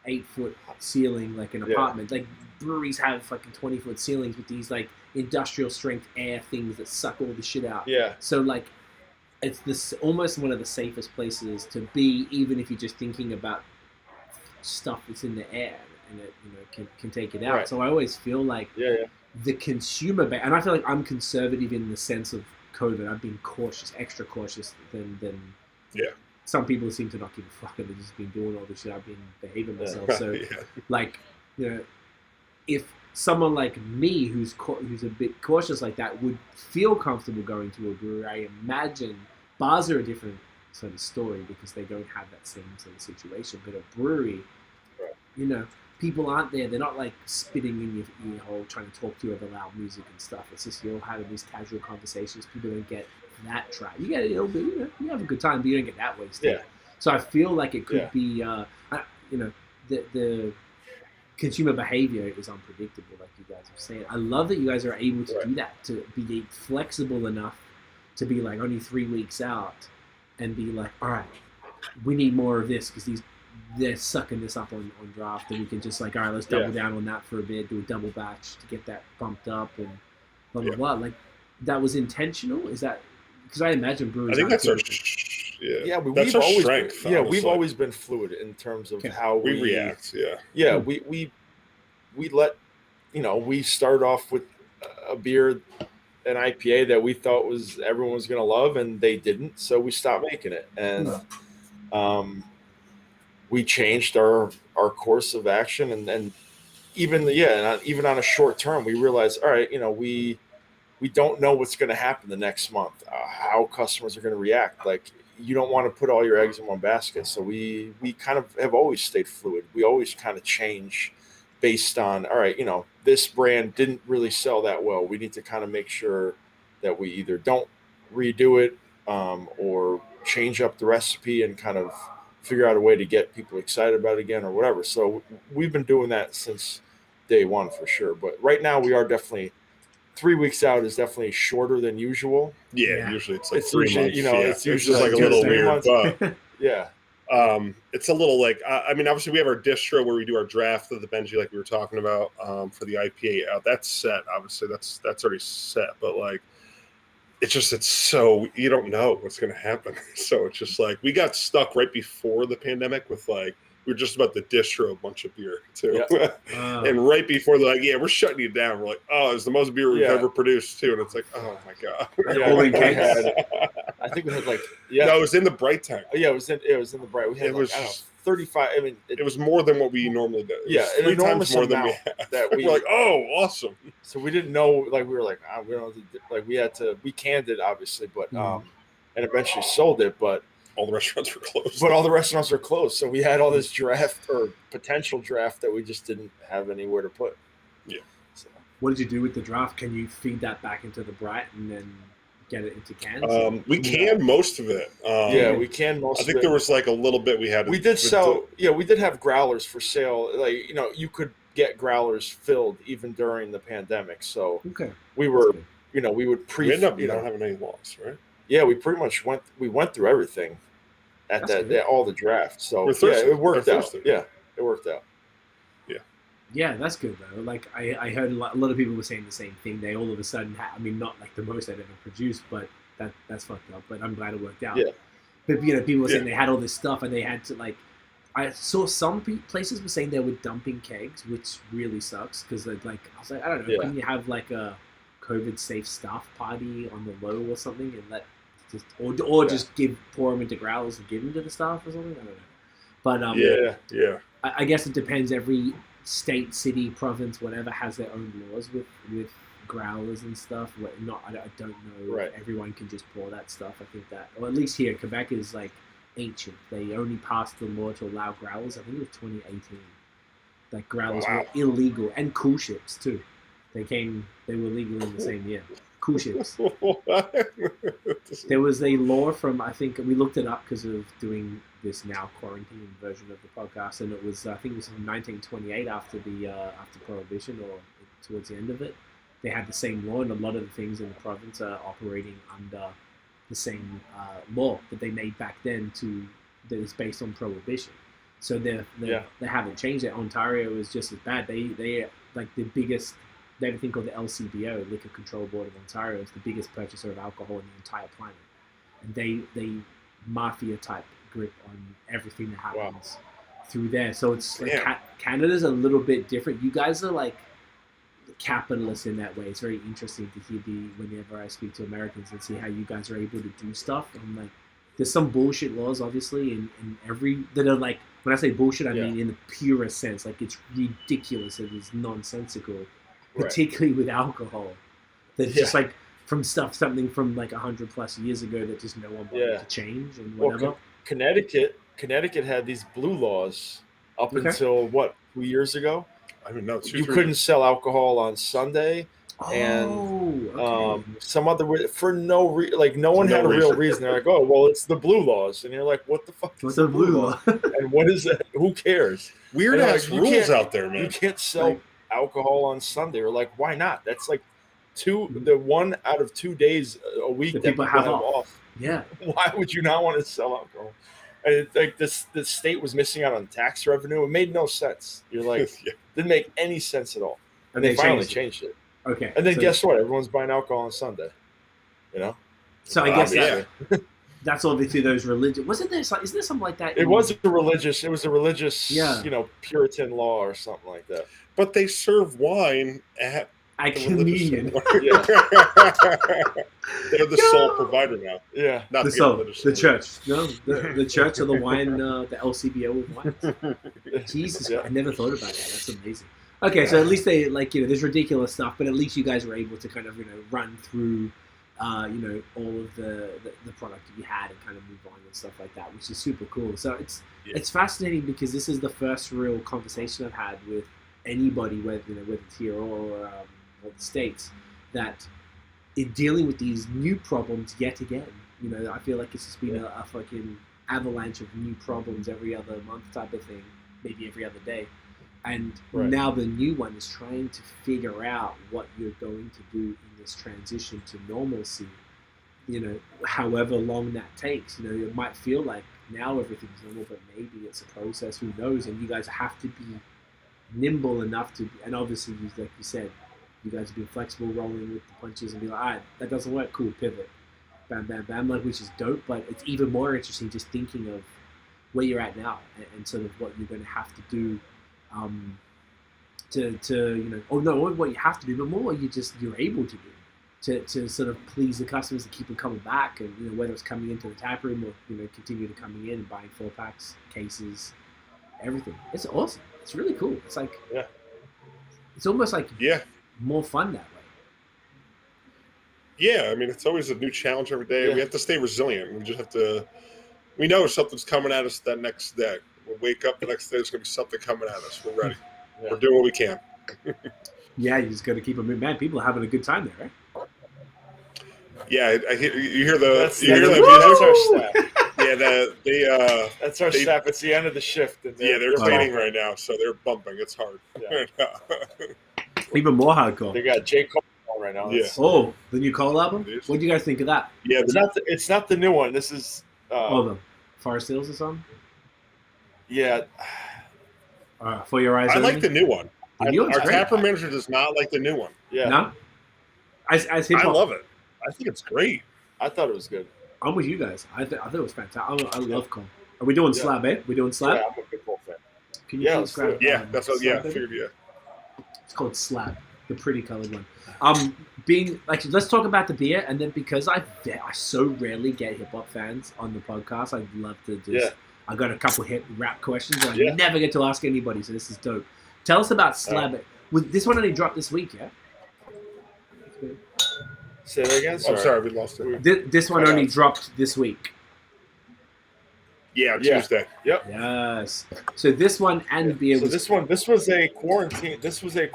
8-foot ceiling, like an apartment? Like, breweries have fucking 20-foot ceilings with these like industrial strength air things that suck all the shit out. Yeah. So like, it's almost one of the safest places to be, even if you're just thinking about stuff that's in the air and it can take it out. Right. So I always feel like the consumer base, and I feel like I'm conservative in the sense of COVID. I've been extra cautious than some people seem to not give a fuck and they've just been doing all this shit. I've been behaving myself. So like, if someone like me who's a bit cautious like that would feel comfortable going to a brewery, I imagine bars are a different sort of story because they don't have that same sort of situation. But a brewery, people aren't there. They're not like spitting in your ear hole trying to talk to you over loud music and stuff. It's just you're having these casual conversations. People don't get that try. You get a little bit, you have a good time, but you don't get that wasted. Yeah. So I feel like it could be, the consumer behavior is unpredictable, like you guys are saying. I love that you guys are able to do that, to be flexible enough to be like only 3 weeks out and be like, all right, we need more of this because they're sucking this up on draft, and we can just like, all right, let's double down on that for a bit, do a double batch to get that pumped up and blah, blah, blah. Like, that was intentional? Is that, because I imagine breweries. I think that's our we've always strength. We've always been fluid in terms of how we react. We let we started off with a beer, an IPA that we thought everyone was going to love, and they didn't, so we stopped making it, and we changed our course of action, and even on a short term, we realized, all right, we don't know what's going to happen the next month, how customers are going to react. Like, you don't want to put all your eggs in one basket. So we kind of have always stayed fluid. We always kind of change based on, all right, this brand didn't really sell that well. We need to kind of make sure that we either don't redo it or change up the recipe and kind of figure out a way to get people excited about it again or whatever. So we've been doing that since day one for sure. But right now we are definitely 3 weeks out is definitely shorter than usual. Yeah. Usually it's like 3 usually, months. It's usually like a little weird, but yeah. It's a little like, I mean, obviously we have our distro where we do our draft of the Benji, like we were talking about, for the IPA out. That's set. Obviously that's already set, but like, it's so, you don't know what's going to happen. So it's just like, we got stuck right before the pandemic with like, we were just about to distro a bunch of beer too. Yeah. And right before they're like, yeah, we're shutting you down. We're like, oh, it's the most beer we've ever produced too. And it's like, oh my God. I think we had like, no, it was in the bright tank. Yeah, it was in the bright. We had I don't know, 35. I mean, it was more than what we normally do. Yeah, an enormous more than we had. That we're like, oh, awesome. So we didn't know, like, we were like, we don't know, like, we canned it obviously, but and eventually sold it, but all the restaurants were closed. But all the restaurants were closed, so we had all this draft or potential draft that we just didn't have anywhere to put. Yeah. So, what did you do with the draft? Can you feed that back into the bright and then get it into cans? We canned most of it. We canned most of it. I think there was like a little bit we had. We did sell. We did have growlers for sale. Like, you could get growlers filled even during the pandemic. So we were, we would we ended up not having any loss, right? Yeah, we pretty much went through everything at all the drafts. So it worked out. Yeah, it worked out. Yeah, that's good though. Like I heard a lot of people were saying the same thing. They all of a sudden had, I mean, not like the most they've ever produced, but that's fucked up. But I'm glad it worked out. Yeah. But people were saying they had all this stuff and they had to like. I saw some places were saying they were dumping kegs, which really sucks because like I was like, I don't know, couldn't you have like a COVID safe staff party on the low or something and let just just pour them into growlers and give them to the staff or something? I don't know. But I guess it depends. Every state, city, province, whatever has their own laws with growlers and stuff. I don't know. Right. Everyone can just pour that stuff. I think that, or at least here, Quebec is like ancient. They only passed the law to allow growlers. I think it was 2018. Like growlers were illegal, and cool ships too. They were legal in the same year. Cool ships. There was a law from, I think we looked it up because of doing this now quarantine version of the podcast, and it was, I think it was in 1928 after Prohibition or towards the end of it. They had the same law, and a lot of the things in the province are operating under the same law that they made back then that is based on Prohibition. So they haven't changed it. Ontario is just as bad. They like the biggest. They have a thing called the LCBO, Liquor Control Board of Ontario. It's the biggest purchaser of alcohol in the entire planet, and they mafia type grip on everything that happens through there. So it's like Canada's a little bit different. You guys are like capitalists in that way. It's very interesting to hear whenever I speak to Americans and see how you guys are able to do stuff. I'm like, there's some bullshit laws, obviously, in every that are like, when I say bullshit, I mean in the purest sense. Like, it's ridiculous. It is nonsensical. Particularly with alcohol, that's just like something from like 100+ years ago that just no one wanted to change and whatever. Well, Connecticut had these blue laws up until 2 years ago. I don't know. You couldn't sell alcohol on Sunday, and some other for no like no one had a real reason. They're like, oh well, it's the blue laws, and you're like, what the fuck? What's the blue law? And what is that? Who cares? Weird ass rules out there, man. You can't sell alcohol on Sunday. Or like, why not? That's like the 1 out of 2 days a week that people have off. Yeah. Why would you not want to sell alcohol? And it's like the state was missing out on tax revenue. It made no sense. You're like, didn't make any sense at all. And they finally changed it. Okay. And then guess what? Everyone's buying alcohol on Sunday. So I guess that's obviously those religious. Isn't there something like that? It was a religious, Puritan law or something like that. But they serve wine at communion. They're the sole provider now. Yeah, not the church. No, the church or the wine, the LCBO with wine. Jesus, I never thought about that. That's amazing. Okay, so at least they there's ridiculous stuff, but at least you guys were able to kind of run through all of the product that you had and kind of move on and stuff like that, which is super cool. So it's fascinating because this is the first real conversation I've had with anybody, whether it's here or the States, that in dealing with these new problems yet again. I feel like it's just been a fucking avalanche of new problems every other month type of thing, maybe every other day. And now the new one is trying to figure out what you're going to do in this transition to normalcy, however long that takes. It might feel like now everything's normal, but maybe it's a process, who knows? And you guys have to be nimble enough to, and obviously, like you said, you guys have been flexible, rolling with the punches and be like, all right, that doesn't work, cool, pivot. Bam, bam, bam, which is dope, but it's even more interesting just thinking of where you're at now and sort of what you're going to have to do not what you have to do, but more what you're able to do to sort of please the customers and keep them coming back, and whether it's coming into the tap room or continue to coming in and buying 4-packs, cases, everything. It's awesome. It's really cool. It's like it's almost like more fun that way. Yeah, I mean, it's always a new challenge every day. We have to stay resilient. We just have to. We know something's coming at us that next day. We'll wake up the next day. There's going to be something coming at us. We're ready. We're doing what we can. Yeah, you just got to keep them. Man, people are having a good time there, right? Yeah, I hear you hear the. That's our staff. Yeah, that's our staff. It's the end of the shift. And they're training right now, so they're bumping. It's hard. Yeah. Even more hardcore. They got J. Cole right now. Yeah. Oh, the new Cole album. What do you guys think of that? Yeah, it's not the new one. This is the Forest Hills or something. Yeah. For your eyes. I like the new one. Our tapper manager does not like the new one. Yeah. No. I love it. I think it's great. I thought it was good. I'm with you guys. I thought it was fantastic. I love Cole. Are we doing Slab, eh? We doing Slab? Yeah, I'm a big Cole fan. Can you please grab that's what. Slab, I figured. It's called Slab, the pretty colored one. Let's talk about the beer, and then because I so rarely get hip hop fans on the podcast, I'd love to just. I got a couple hip rap questions that I never get to ask anybody, so this is dope. Tell us about Slab. This one only dropped this week, yeah? Say that again. Sorry, we lost it. This one only dropped this week. Yeah, Tuesday. Yep. Yes. So this one and beer. So this was a quarantine. This was a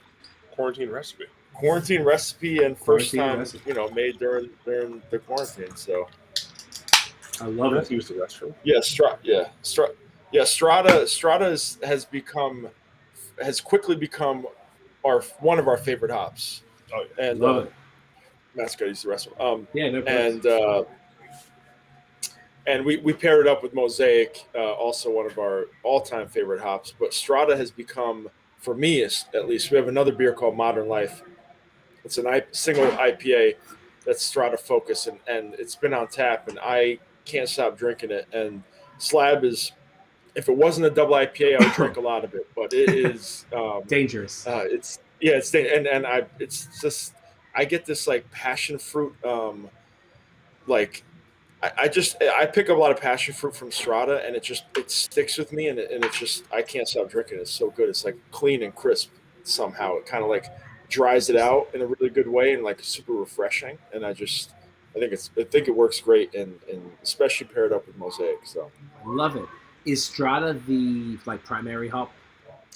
quarantine recipe. Quarantine recipe and first time recipe. made during the quarantine. So I love it. Use the restroom. Yeah, Strata has quickly become one of our favorite hops. Oh, yeah. And love it. Matt's got to use the restroom. No problem. And we paired it up with Mosaic, also one of our all-time favorite hops. But Strata has become, for me at least, we have another beer called Modern Life. It's a single IPA that's Strata focused, and it's been on tap, and I can't stop drinking it. And Slab is, if it wasn't a double IPA, I would drink a lot of it. But it is dangerous. It's just I get this like passion fruit. I pick up a lot of passion fruit from Strata, and it sticks with me, and it's just I can't stop drinking it. It's so good. It's like clean and crisp somehow. It kind of like dries it out in a really good way and like super refreshing. And I think it works great, and especially paired up with Mosaic. So I love it. Is Strata the primary hop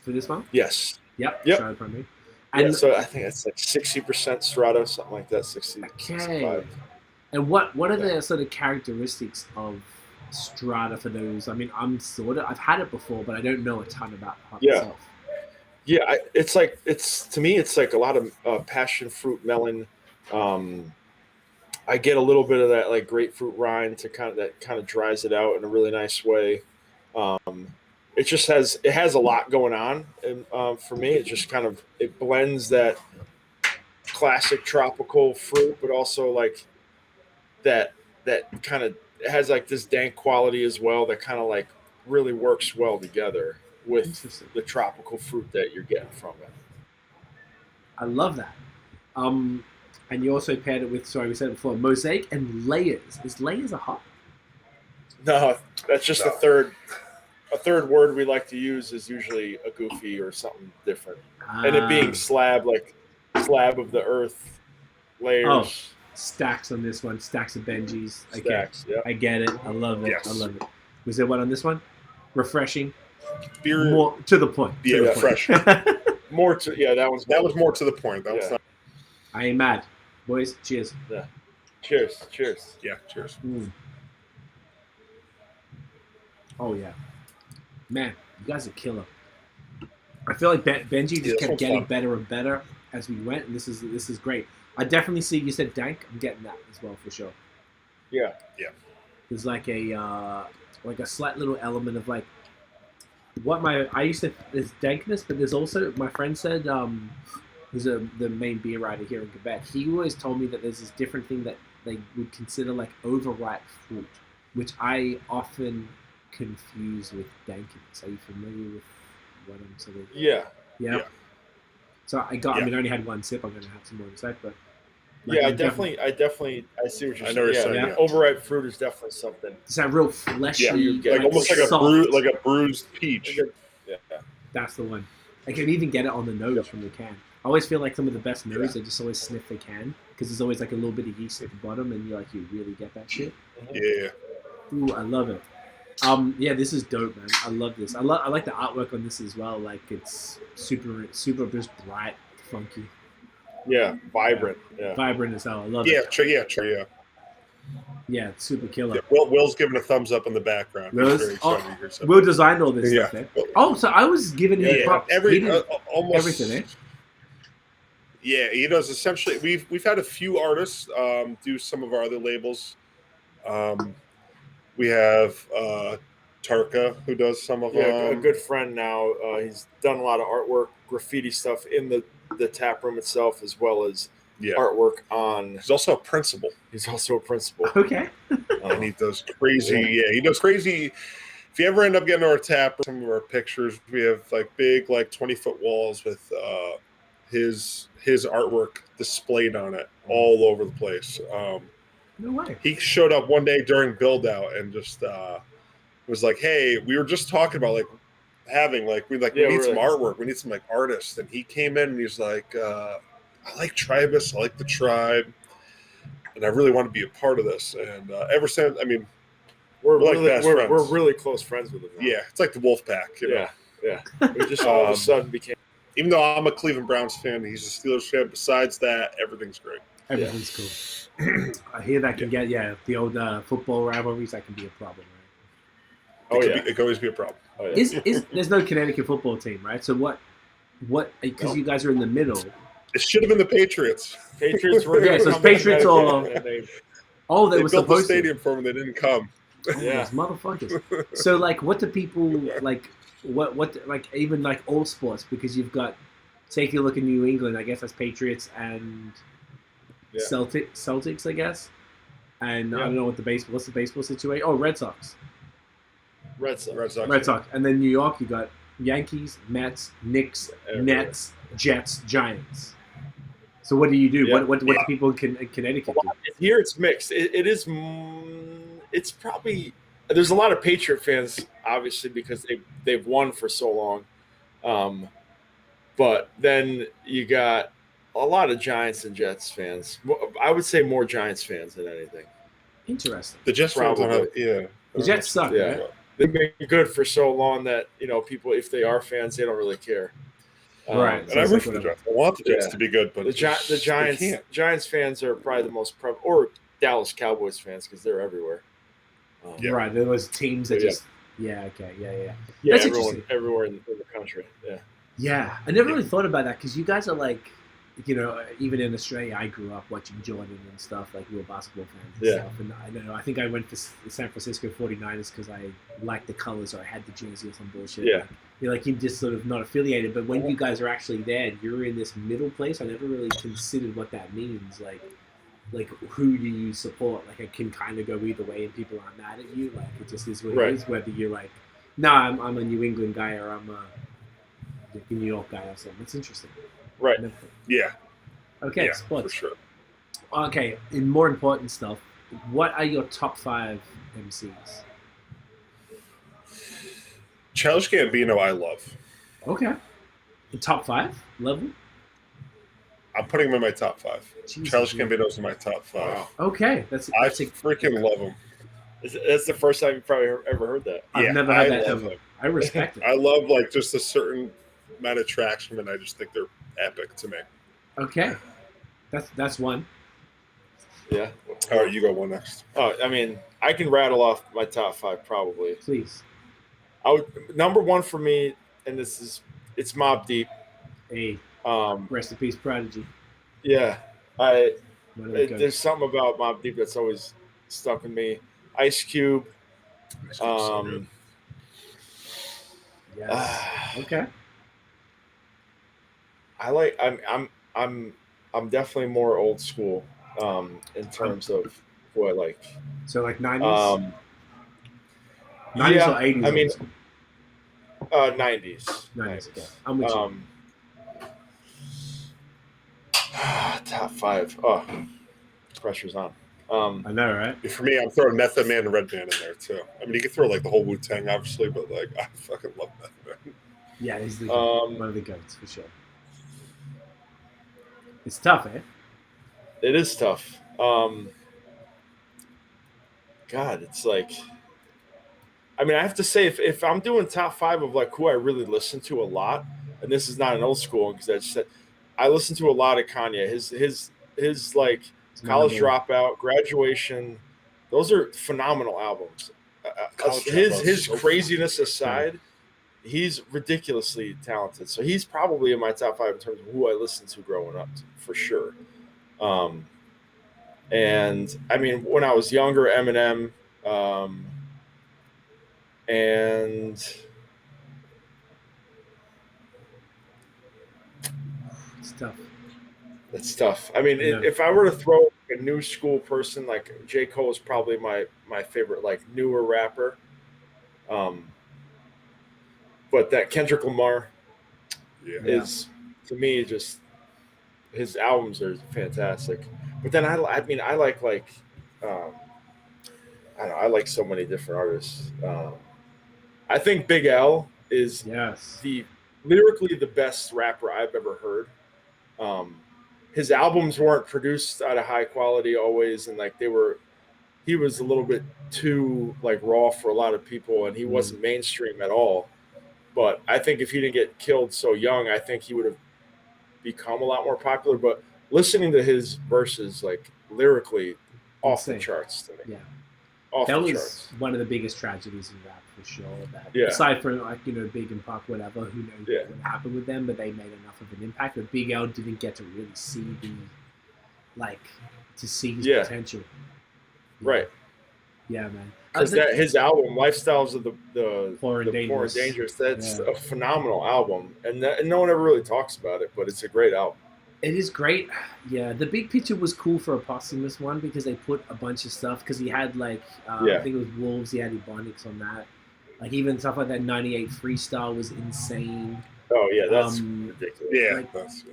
for this one? Yes. Yep. Strata primary. And so I think it's like 60% Strata, something like that. 60. Okay. 65. And what are the sort of characteristics of Strata for those? I mean, I've had it before, but I don't know a ton about the hop itself. Yeah, it's to me, it's like a lot of passion fruit, melon. I get a little bit of that like grapefruit rind to kind of dries it out in a really nice way. It has a lot going on, and for me, it blends that classic tropical fruit, but also like that kind of it has like this dank quality as well that kind of like really works well together with the tropical fruit that you're getting from it. I love that. And you also paired it with, we said it before, Mosaic and Layers. Is Layers a hop? No, that's just the third a third word we like to use is usually a goofy or something different. And it being slab, like slab of the earth layers. Stacks on this one. Stacks of Benjis. Stacks, yeah. I get it. I love it. Yes. I love it. Was there one on this one? Refreshing. Beer, More to the point. yeah, refreshing. More to that was more to the point. That was not. I ain't mad, boys. Cheers. Yeah. Cheers. Yeah, cheers. Oh yeah, man, you guys are killer. I feel like Benji just kept getting better and better as we went, and this is great. I definitely see. You said dank. I'm getting that as well for sure. Yeah. There's like a slight little element of like what I used to there's dankness, but there's also my friend said who's the main beer writer here in Quebec. He always told me that there's this different thing that they would consider like overripe fruit, which I often confuse with dankness. Are you familiar with what I'm sort of? Yeah. So I only had one sip. I'm gonna have some more in a sec, but like, I definitely I see what you're saying. Yeah. Overripe fruit is definitely something. It's that real fleshy, like almost like a bruised peach. Yeah. That's the one. I can even get it on the nose from the can. I always feel like some of the best nose, I just always sniff the can because there's always like a little bit of yeast at the bottom, and you really get that shit. Yeah. Ooh, I love it. This is dope, man. I love this. I like the artwork on this as well. Like it's super just bright, funky. Yeah, vibrant. Yeah. Vibrant as hell. I love it. Yeah. Yeah, it's super killer. Yeah, Will's giving a thumbs up in the background. Will designed all this stuff, eh? Oh, so I was giving him props. Almost everything, eh? Yeah, he does essentially. We've had a few artists do some of our other labels. We have Tarka, who does some of them. A good friend now. He's done a lot of artwork, graffiti stuff in the tap room itself, as well as artwork on. He's also a principal. Okay. And he does crazy. Yeah, he does crazy. If you ever end up getting our tap, some of our pictures, we have like big, 20-foot walls with his artwork displayed on it all over the place. No way. He showed up one day during build out and just was like, "Hey, we were just talking about we need some artwork. We need some artists." And he came in and he's like, "I like Tribus. I like the tribe, and I really want to be a part of this." And ever since, I mean, we're really close friends with him now. Yeah, it's like the Wolf Pack, you know? Yeah. We just all of a sudden became. Even though I'm a Cleveland Browns fan, he's a Steelers fan. Besides that, everything's great. Everything's cool. I hear that can get the old football rivalries. That can be a problem, right? It can always be a problem. Oh, yeah. Is there's no Connecticut football team, right? So what? Because you guys are in the middle. It should have been the Patriots. Patriots were so it's Patriots or they were built supposed the stadium for them. They didn't come. Yeah, those motherfuckers. So what do people like? What even all sports, because you've got take a look at New England. I guess that's Patriots and Celtics. I guess. And I don't know what's the baseball situation. Oh, Red Sox. Red Sox. And then New York, you got Yankees, Mets, Knicks, Nets, Jets, Giants. So what do you do? Yeah. What do people in Connecticut do? Here it's mixed. It's probably there's a lot of Patriot fans, obviously, because they've won for so long. But then you got a lot of Giants and Jets fans. I would say more Giants fans than anything. Interesting. The Jets fans don't have, The Jets suck. Yeah. Right? They've been good for so long that people, if they are fans, they don't really care. Right. And I root for the Jets. I want the Jets to be good, but the Giants fans are probably the most or Dallas Cowboys fans, because they're everywhere. Right. There was teams that just okay, yeah. That's everywhere in the country. Yeah. Yeah, I never really thought about that, because you guys are like, even in Australia, I grew up watching Jordan and stuff, like real basketball fans and stuff. And I don't know, I think I went for the San Francisco 49ers because I liked the colors, or I had the jersey or some bullshit. Yeah. You're just sort of not affiliated, but when you guys are actually there, you're in this middle place. I never really considered what that means. Like who do you support? Like, it can kind of go either way, and people aren't mad at you. Like, it just is what it is. Whether you're like, I'm a New England guy, or I'm a New York guy or something. It's interesting. Right. Yeah. Okay, yeah, sports. For sure. Okay, in more important stuff, what are your top 5 MCs? Childish Gambino, I love. Okay. The top 5 level? I'm putting him in my top 5. Jesus, Childish yeah. Gambino's in my top 5. Wow. Okay. I freaking love him. That's the first time you've probably ever heard that. I've never heard that love ever. him. I respect it. I love like just a certain amount of tracks from it. And I just think they're epic to me. Okay. That's one. Yeah. All right, you go one next. Oh, I mean, I can rattle off my top 5 probably. Please. Number 1 for me, and it's Mobb Deep. Hey. Rest in peace, Prodigy. Yeah. There's something about Mobb Deep that's always stuck in me. Ice Cube. So good. Yes. Okay. I'm definitely more old school in terms of what I like. So like 90s? 90s Yeah, or 80s? I mean, old school? 90s. 90s. Okay. I'm with you. Top 5. Oh, pressure's on. I know, right? For me, I'm throwing Method Man and Red Band in there too. I mean, you could throw like the whole Wu-Tang, obviously, but like I fucking love Method Man. Yeah, he's one of the goats for sure. It's tough, eh? It is tough. God, it's like, I mean, I have to say, if I'm doing top 5 of like who I really listen to a lot, and this is not an old school because I just said I listen to a lot of Kanye. His like College Dropout, Graduation, those are phenomenal albums. His craziness aside, he's ridiculously talented. So he's probably in my top 5 in terms of who I listened to growing up, for sure. And I mean, when I was younger, Eminem, and it's tough. It's tough. I mean, if I were to throw a new school person, like J. Cole is probably my favorite, like newer rapper. But that Kendrick Lamar is, to me, just his albums are fantastic. But then I like I don't know, I like so many different artists. I think Big L is lyrically the best rapper I've ever heard. His albums weren't produced at a high quality always, and like he was a little bit too like raw for a lot of people, and he wasn't mainstream at all. But I think if he didn't get killed so young, I think he would have become a lot more popular. But listening to his verses, like lyrically, off the charts to me. Yeah, that was one of the biggest tragedies in rap for sure. Yeah. Aside from like Big and Pac, whatever, who knows what happened with them, but they made enough of an impact. But Big L didn't get to really see his potential. Right. Yeah, man. Because his album, Lifestyles of the Poor and Dangerous, that's a phenomenal album, and no one ever really talks about it, but it's a great album. It is great. Yeah, The Big Picture was cool for a posthumous one because they put a bunch of stuff, because he had like, I think it was Wolves, he had Ebonics on that. Like even stuff like that 98 Freestyle was insane. Oh yeah, that's ridiculous. Yeah,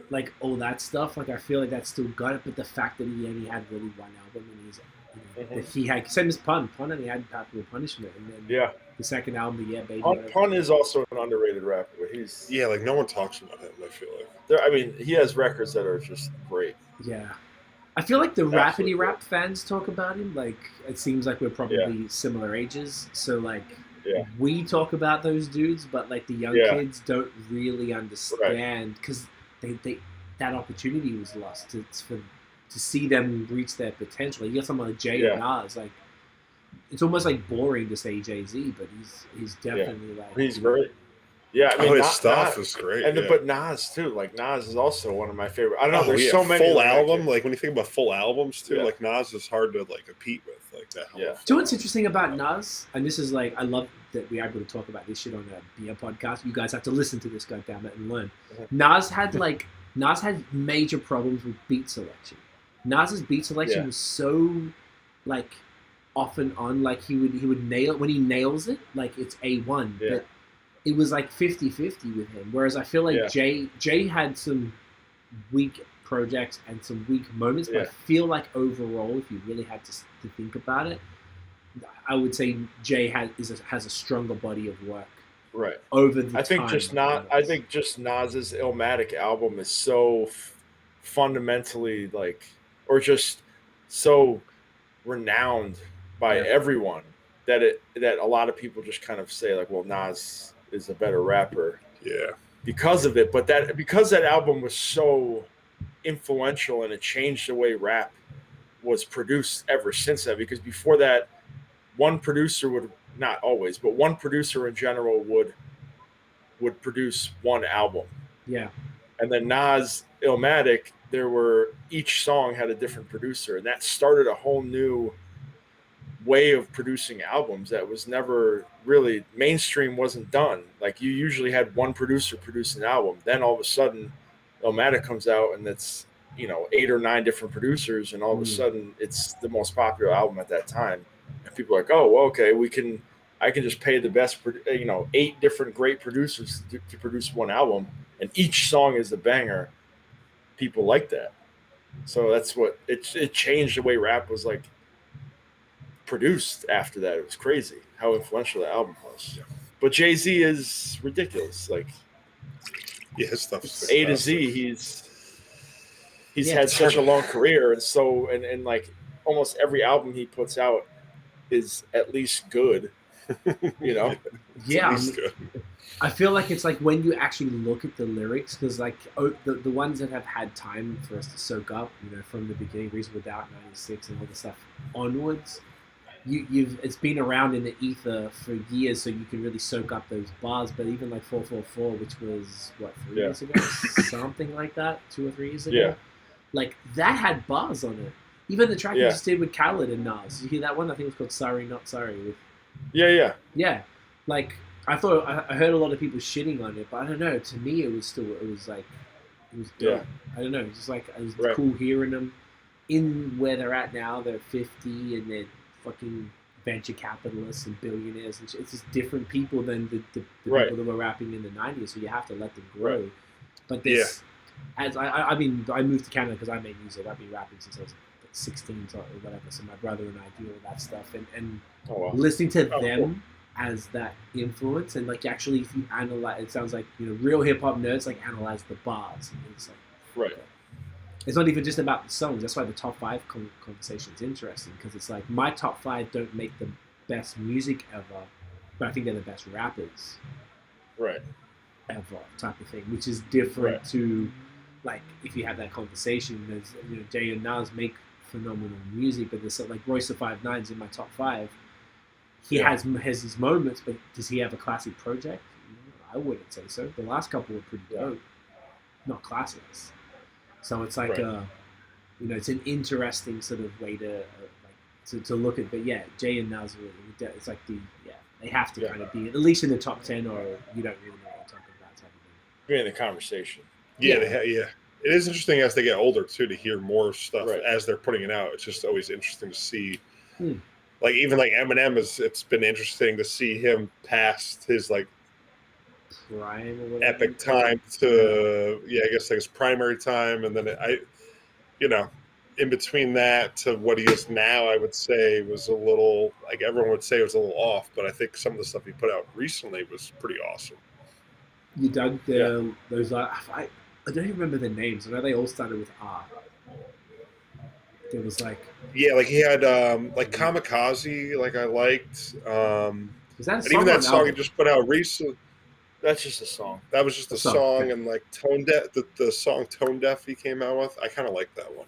like all that stuff. Like I feel like that still got it, but the fact that he only had really one album and that he had, same as Pun only had Popular Punishment, and then the second album, Baby. Pun is also an underrated rapper, but he's like no one talks about him. I feel like he has records that are just great. Yeah, I feel like the rapidy rap fans talk about him. Like it seems like we're probably similar ages, so like we talk about those dudes, but like the young kids don't really understand because they that opportunity was lost to see them reach their potential. You got someone like Jay and Nas, like it's almost like boring to say Jay-Z, but he's definitely like he's great. Yeah, I mean his stuff is great. And but Nas too, like Nas is also one of my favorite. I don't know, there's so many full album. Like when you think about full albums too, like Nas is hard to like compete with, like that. Do you know what's interesting about Nas? And this is like I love that we're able to talk about this shit on a Biër podcast. You guys have to listen to this, goddammit, and learn. Nas had major problems with beat selection. Nas's beat selection was so like off and on, like he would nail when he nails it, like it's A1. But it was like 50-50 with him. Whereas I feel like Jay had some weak projects and some weak moments, but I feel like overall, if you really had to think about it, I would say Jay has a stronger body of work Right. over the I think time. just not. I think just Nas's Illmatic album is so fundamentally or just so renowned by everyone that a lot of people just kind of say like, well, Nas is a better rapper. Yeah. Because of it, but because that album was so influential and it changed the way rap was produced ever since that. Because before that, one producer would, not always, but one producer in general would produce one album. Yeah. And then Nas Illmatic, each song had a different producer, and that started a whole new way of producing albums that was never really mainstream. Wasn't done. Like, you usually had one producer produce an album, then all of a sudden Illmatic comes out and it's 8 or 9 different producers, and all of a sudden it's the most popular album at that time, and people are like, oh, well, okay, I can just pay the best 8 different great producers to produce one album, and each song is a banger. People like that, so that's what it changed the way rap was like produced after that. It was crazy how influential the album was. But Jay-Z is ridiculous. Like, yeah, his stuff's A to Z. He's had such a long career, and like almost every album he puts out is at least good. Yeah, I feel like it's like when you actually look at the lyrics, because like the ones that have had time for us to soak up, from the beginning, Reason Without, 96 and all the stuff onwards, it's been around in the ether for years, so you can really soak up those bars. But even like 444, which was what, 3 years ago, something like that, 2 or 3 years ago, like that had bars on it. Even the track you just did with Khaled and Nas, you hear that one? I think it was called Sorry Not Sorry. Yeah. Like, I thought I heard a lot of people shitting on it, but I don't know. To me, it was dope. I don't know. It's just like, it was cool hearing them in where they're at now. They're 50 and they're fucking venture capitalists and billionaires, and it's just different people than the people that were rapping in the 90s. So you have to let them grow. Right. But this, as I mean, I moved to Canada because I made music. I've been rapping since I was 16 or whatever. So my brother and I do all that stuff, and listening to them as that influence, and like actually, if you analyze, it sounds like real hip hop nerds like analyze the bars, and it's like it's not even just about the songs. That's why the top 5 conversation is interesting, because it's like my top 5 don't make the best music ever, but I think they're the best rappers ever, type of thing, which is different to like if you have that conversation. There's Jay and Nas make phenomenal music, but there's like Royce the 5'9's in my top 5. He has his moments, but does he have a classic project? I wouldn't say so. The last couple were pretty dope, not classics. So it's like it's an interesting sort of way to look at. But Jay and Nas, it's like they have to kind of be at least in the top 10, or you don't really know what I'm talking about, type of thing. Be in the conversation. Yeah. It is interesting as they get older too to hear more stuff as they're putting it out. It's just always interesting to see. Like even like Eminem it's been interesting to see him past his like prime or whatever, epic time to I guess like his primary time, and then in between that to what he is now, I would say was a little, like everyone would say it was a little off, but I think some of the stuff he put out recently was pretty awesome. You dug those I don't even remember the names. I know they all started with R. It was like like he had like Kamikaze, like I liked. Was that a song? And even that song he just put out recently. That's just a song. That was just a song, and like Tone Deaf, the song Tone Deaf he came out with. I kind of like that one.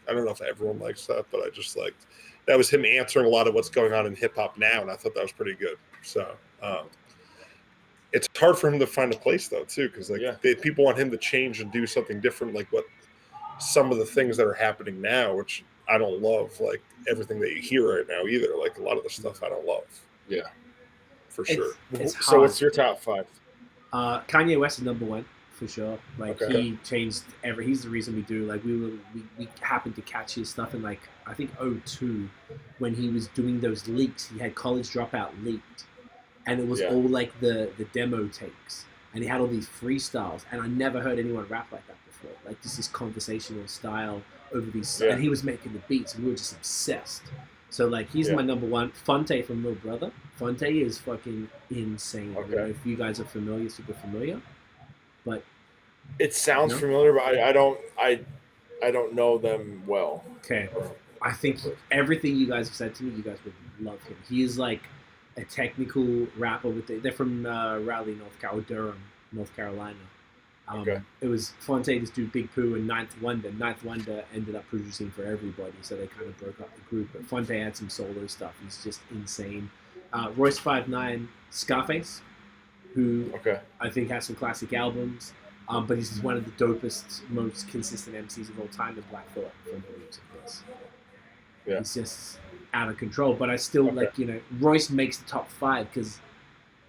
I don't know if everyone likes that, but I just liked that was him answering a lot of what's going on in hip hop now, and I thought that was pretty good. So it's hard for him to find a place though too, because people want him to change and do something different, like what some of the things that are happening now, which I don't love, like everything that you hear right now either. Like a lot of the stuff I don't love. Yeah, for sure. So what's your top 5? Kanye West is number 1 for sure. Like he changed he's the reason we do. Like we happened to catch his stuff in like I think 2002 when he was doing those leaks. He had College Dropout leaked, and it was all like the demo takes, and he had all these freestyles, and I never heard anyone rap like that before. Like just this conversational style over these, and he was making the beats, and we were just obsessed. So like he's Yeah. my number one. Fonte from Little Brother. Fonte is fucking insane. I don't know Okay. if you guys are familiar, super familiar, but It sounds No? familiar, but I don't know them well. okay. I think everything you guys have said to me, you guys would love him. He is like a technical rapper they're from Raleigh, North Carolina, Durham, North Carolina. Okay. It was Fonte, this dude, Big Pooh, and Ninth Wonder. Ninth Wonder ended up producing for everybody, so they kind of broke up the group. But Fonte had some solo stuff. He's just insane. Royce 5'9", Scarface, who Okay. I think has some classic albums, but he's one of the dopest, most consistent MCs of all time in Black Thought from Williams, of course. Yeah. He's just out of control. But I still Okay. Royce makes the top 5 because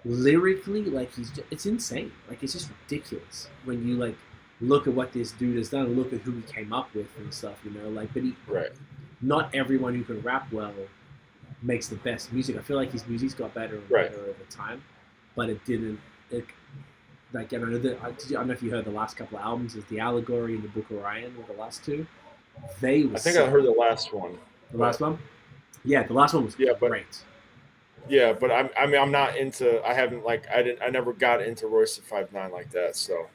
lyrically, like it's insane. Like it's just ridiculous when you like look at what this dude has done, and look at who he came up with and stuff. Like but Right. not everyone who can rap well makes the best music. I feel like his music's got better and Right. better over time, but it didn't. Like I don't know if you heard the last couple of albums. Is the Allegory and the Book of Orion were the last two. They were. I think I heard the last one. the last one. Yeah, the last one was great. Yeah, but I'm not into. I never got into Royce the 5'9" like that. So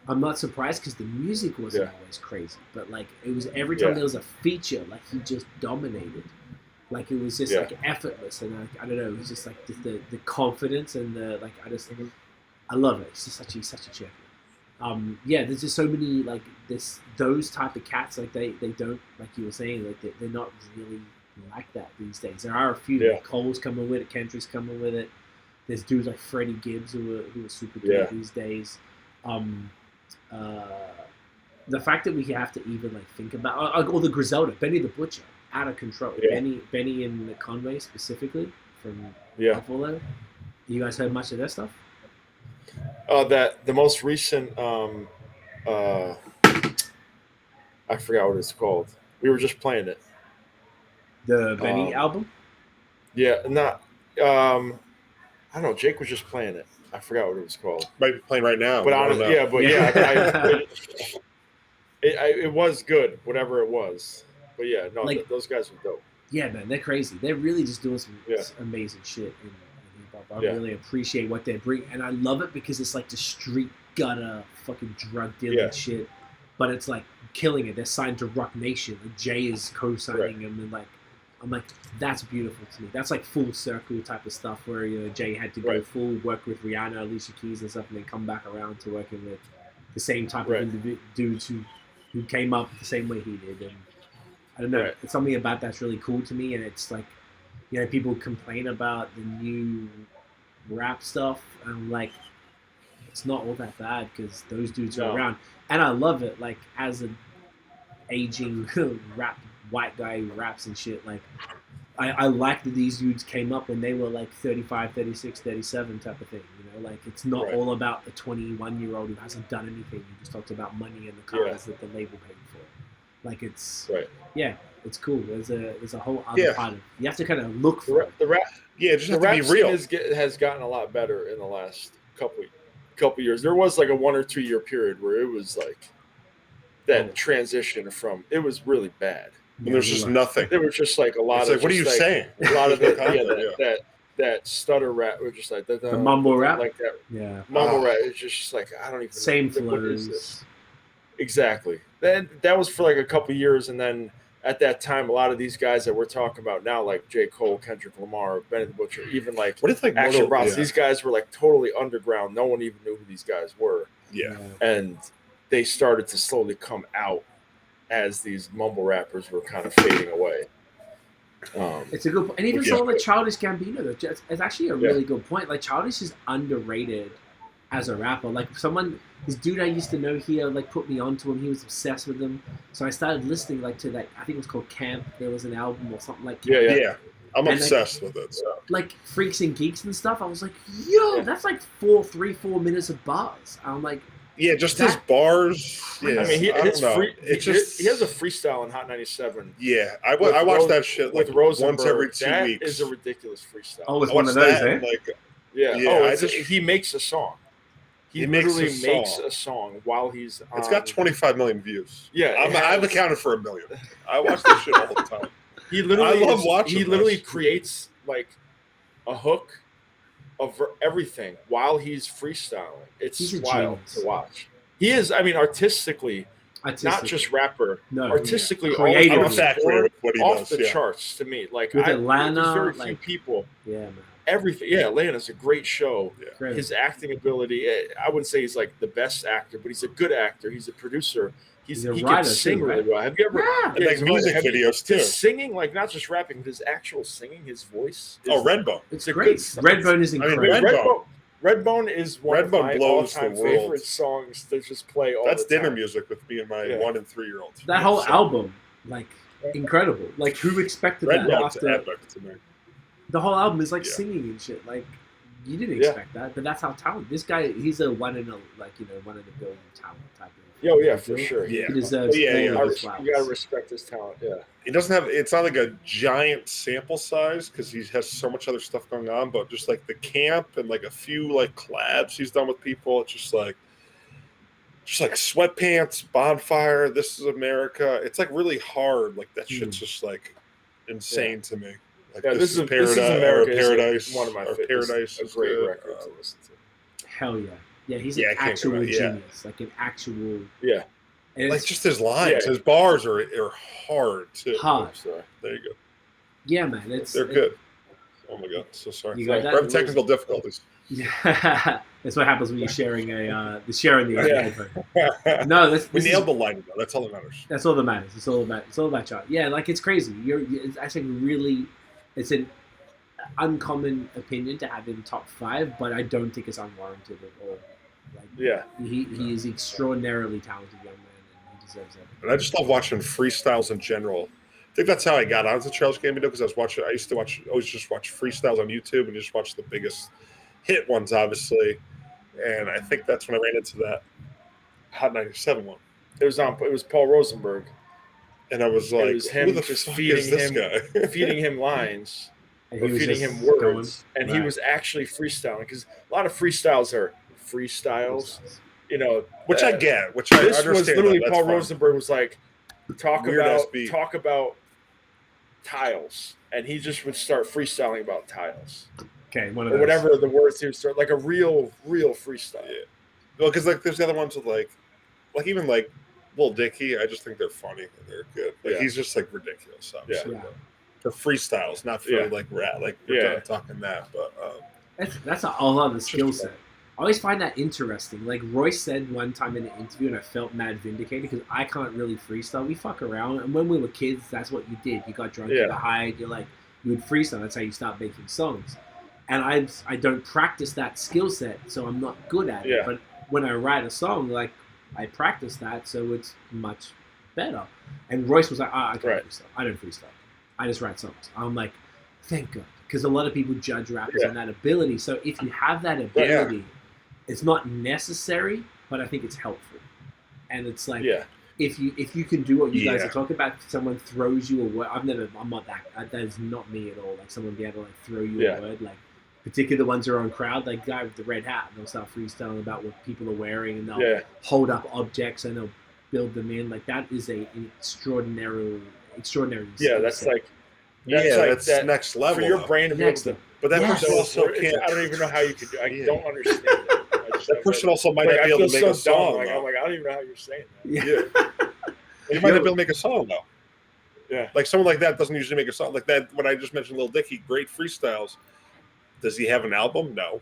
I'm not surprised because the music wasn't always crazy, but like it was every time there was a feature, like he just dominated. Like it was just like effortless, and like, I don't know, it was just like the confidence and the like. I love it. He's just such a champion. There's just so many like those type of cats. Like they don't, like you were saying, like they're not really like that these days. There are a few. Like Cole's coming with it, Kendrick's coming with it. There's dudes like Freddie Gibbs who are super good these days. The fact that we have to even like think about or the Griselda, Benny the Butcher, out of control. Yeah. Benny and Conway specifically from Buffalo. You guys heard much of their stuff? That the most recent I forgot what it's called. We were just playing it. The Benny album? Yeah, not I don't know. Jake was just playing it. I forgot what it was called. Might be playing right now. But honestly, it was good, whatever it was. But yeah, no, Like- those guys were dope. Yeah, man, they're crazy. They're really just doing some amazing shit in hip-hop. I really appreciate what they bring, and I love it because it's like the street gutter fucking drug dealing shit, but it's like killing it. They're signed to Rock Nation, and Jay is co-signing them, and like I'm like, that's beautiful to me. That's like full circle type of stuff where Jay had to go full work with Rihanna, Alicia Keys, and stuff, and then come back around to working with the same type of dudes who came up the same way he did. And I don't know, it's something about that's really cool to me. And it's like, people complain about the new rap stuff, and I'm like, it's not all that bad because those dudes are around, and I love it. Like as an aging rap white guy who raps and shit, like I like that these dudes came up when they were like 35, 36, 37 type of thing, like it's not all about the 21-year-old who hasn't done anything, who just talks about money and the cars that the label paid for. Like it's it's cool. There's a whole other part of it. You have to kind of look for the rap. Yeah, just have the to rap be real. scene has gotten a lot better in the last couple years. There was like a 1 or 2 year period where it was like that transition from it was really bad. And there's just nothing. There was just like a lot it's of like, what are you saying? A lot of that stutter rap was just like the mumble rap, like that. Yeah, mumble rap. It's just like I don't even same know. What is flows. this? Exactly. Then that was for like a couple years, and then at that time, a lot of these guys that we're talking about now, like J. Cole, Kendrick Lamar, Benny the Butcher, even like Action Bronson, these guys were like totally underground. No one even knew who these guys were. Yeah, and they started to slowly come out as these mumble rappers were kind of fading away. It's a good point. And even someone like Childish Gambino, though, it's actually a really good point. Like Childish is underrated as a rapper. Like this dude I used to know here, like put me onto him. He was obsessed with him, so I started listening like to that. I think it was called Camp. There was an album or something like Camp. Yeah. I'm obsessed with it. So. Like Freaks and Geeks and stuff. I was like, yo, that's like 4 minutes of bars. I'm like. Yeah, just his bars. Yeah, I mean, he has a freestyle in Hot 97. Yeah, I watch that shit like once every 2 weeks. That is a ridiculous freestyle. Oh, it's one of those, eh? He makes a song. He literally makes a song while he's on. It's got 25 million views. Yeah, I've accounted for 1 million. I watch that shit all the time. He literally, I love watching he literally this. creates like a hook of everything while he's freestyling. It's He's a wild genius. to watch. He is, I mean, artistically, not just rapper. No, artistically, Creatively. I'm all exactly with what he off does. the charts to me. Like With there's Atlanta, very few like- people. Yeah, man. Everything, yeah. Atlanta's a great show. Great. His acting ability, I wouldn't say he's like the best actor, but he's a good actor. He's a producer. He's a he writer, can sing too, right? really well. Have you ever? Yeah. And like music videos too. His singing, like not just rapping, but his actual singing, his voice. Oh, Redbone. It's a great. good- Redbone is I mean, incredible. Redbone is one of Redbone my blows all-time the world. favorite songs to just play all That's the time. dinner music with me and my 1 and 3-year-olds. That whole So, album, like, incredible. Like, who expected that Redbone's after epic to me. the whole album is like Yeah. singing and shit. Like, you didn't Yeah. expect that, but that's how talented this guy. He's a one in a billion talent type of. Oh yeah, for sure. Yeah. He deserves Yeah, all yeah. of his flowers. You gotta respect his talent. Yeah. He doesn't have. It's not like a giant sample size because he has so much other stuff going on. But just like the camp and like a few like collabs he's done with people, it's just like sweatpants, bonfire. This is America. It's like really hard. Like that shit's just like insane to me. Like Yeah, this is This Is Paradise. America is Paradise. one of my or favorites. Paradise. A is great good. record to listen to. Hell yeah, yeah. He's Yeah, I an can't actual go right, yeah. genius, like an actual. Yeah. And Like it's just his lines, Yeah. his bars are hard too. hard. So, There you go. Yeah, man. It's They're good. Oh my god, so sorry. You got We're that? having technical difficulties. Yeah, that's what happens when you're sharing sharing the Yeah. iPhone. No, We this is- nailed the line though. That's all that matters. That's all that matters. It's all about y'all. Yeah, like it's crazy. It's actually really, it's an uncommon opinion to have in top 5, but I don't think it's unwarranted at all. Like, yeah. he is extraordinarily talented young man, and he deserves it. And I just love watching freestyles in general. I think that's how I got onto Charles Gambino because I used to always just watch freestyles on YouTube and just watch the biggest hit ones, obviously. And I think that's when I ran into that Hot 97 one. It was Paul Rosenberg. And I was like, It was him who the just fuck feeding is this him, guy? feeding him lines, And or he was feeding just him words, going, and he right. was actually freestyling because a lot of freestyles are freestyles. You know, Which I get. Which I This understand. was literally That's Paul fine. Rosenberg was like, Weird ass beat. talk about tiles, and he just would start freestyling about tiles Okay, one of or those. whatever the words he would start, like a real freestyle. Yeah. Well, because like there's the other ones with like even like Lil Dicky. I just think they're funny and they're good. Like Yeah. he's just like ridiculous. Obviously. Yeah. For freestyles, not for Yeah. like rap. Like we're Yeah. done talking that, but That's a whole other skill Just- set. I always find that interesting. Like Royce said one time in an interview, and I felt mad vindicated because I can't really freestyle. We fuck around, and when we were kids, that's what you did. You got drunk, you Yeah. got high, you would freestyle. That's how you start making songs. And I don't practice that skill set, so I'm not good at it. Yeah. But when I write a song, like I practice that, so it's much better. And Royce was like, I can't Right. freestyle. I don't freestyle. I just write songs. I'm like, thank God, because a lot of people judge rappers Yeah. on that ability. So if you have that ability, it's not necessary, but I think it's helpful. And it's like, Yeah, if you can do what you guys Yeah. are talking about, if someone throws you a word, I'm not that is not me at all. Like someone be able to like throw you Yeah. a word, like particularly the ones who are on crowd, like guy with the red hat, and they'll start freestyling about what people are wearing, and they'll yeah, hold up objects and they'll build them in. Like that is an extraordinary yeah. skill That's set. like that's that, next level. for your though. brain to be able Next to. level. But that Yes. person also can't. I don't even know how you could do. I Yeah. don't understand it. That person also might like, not be I able to feel make a so dumb. song. Like, though. I'm like, I don't even know how you're saying that. Yeah. You might not be able to make a song though. Yeah. Like someone like that doesn't usually make a song like that. When I just mentioned Lil Dicky, great freestyles. Does he have an album? No.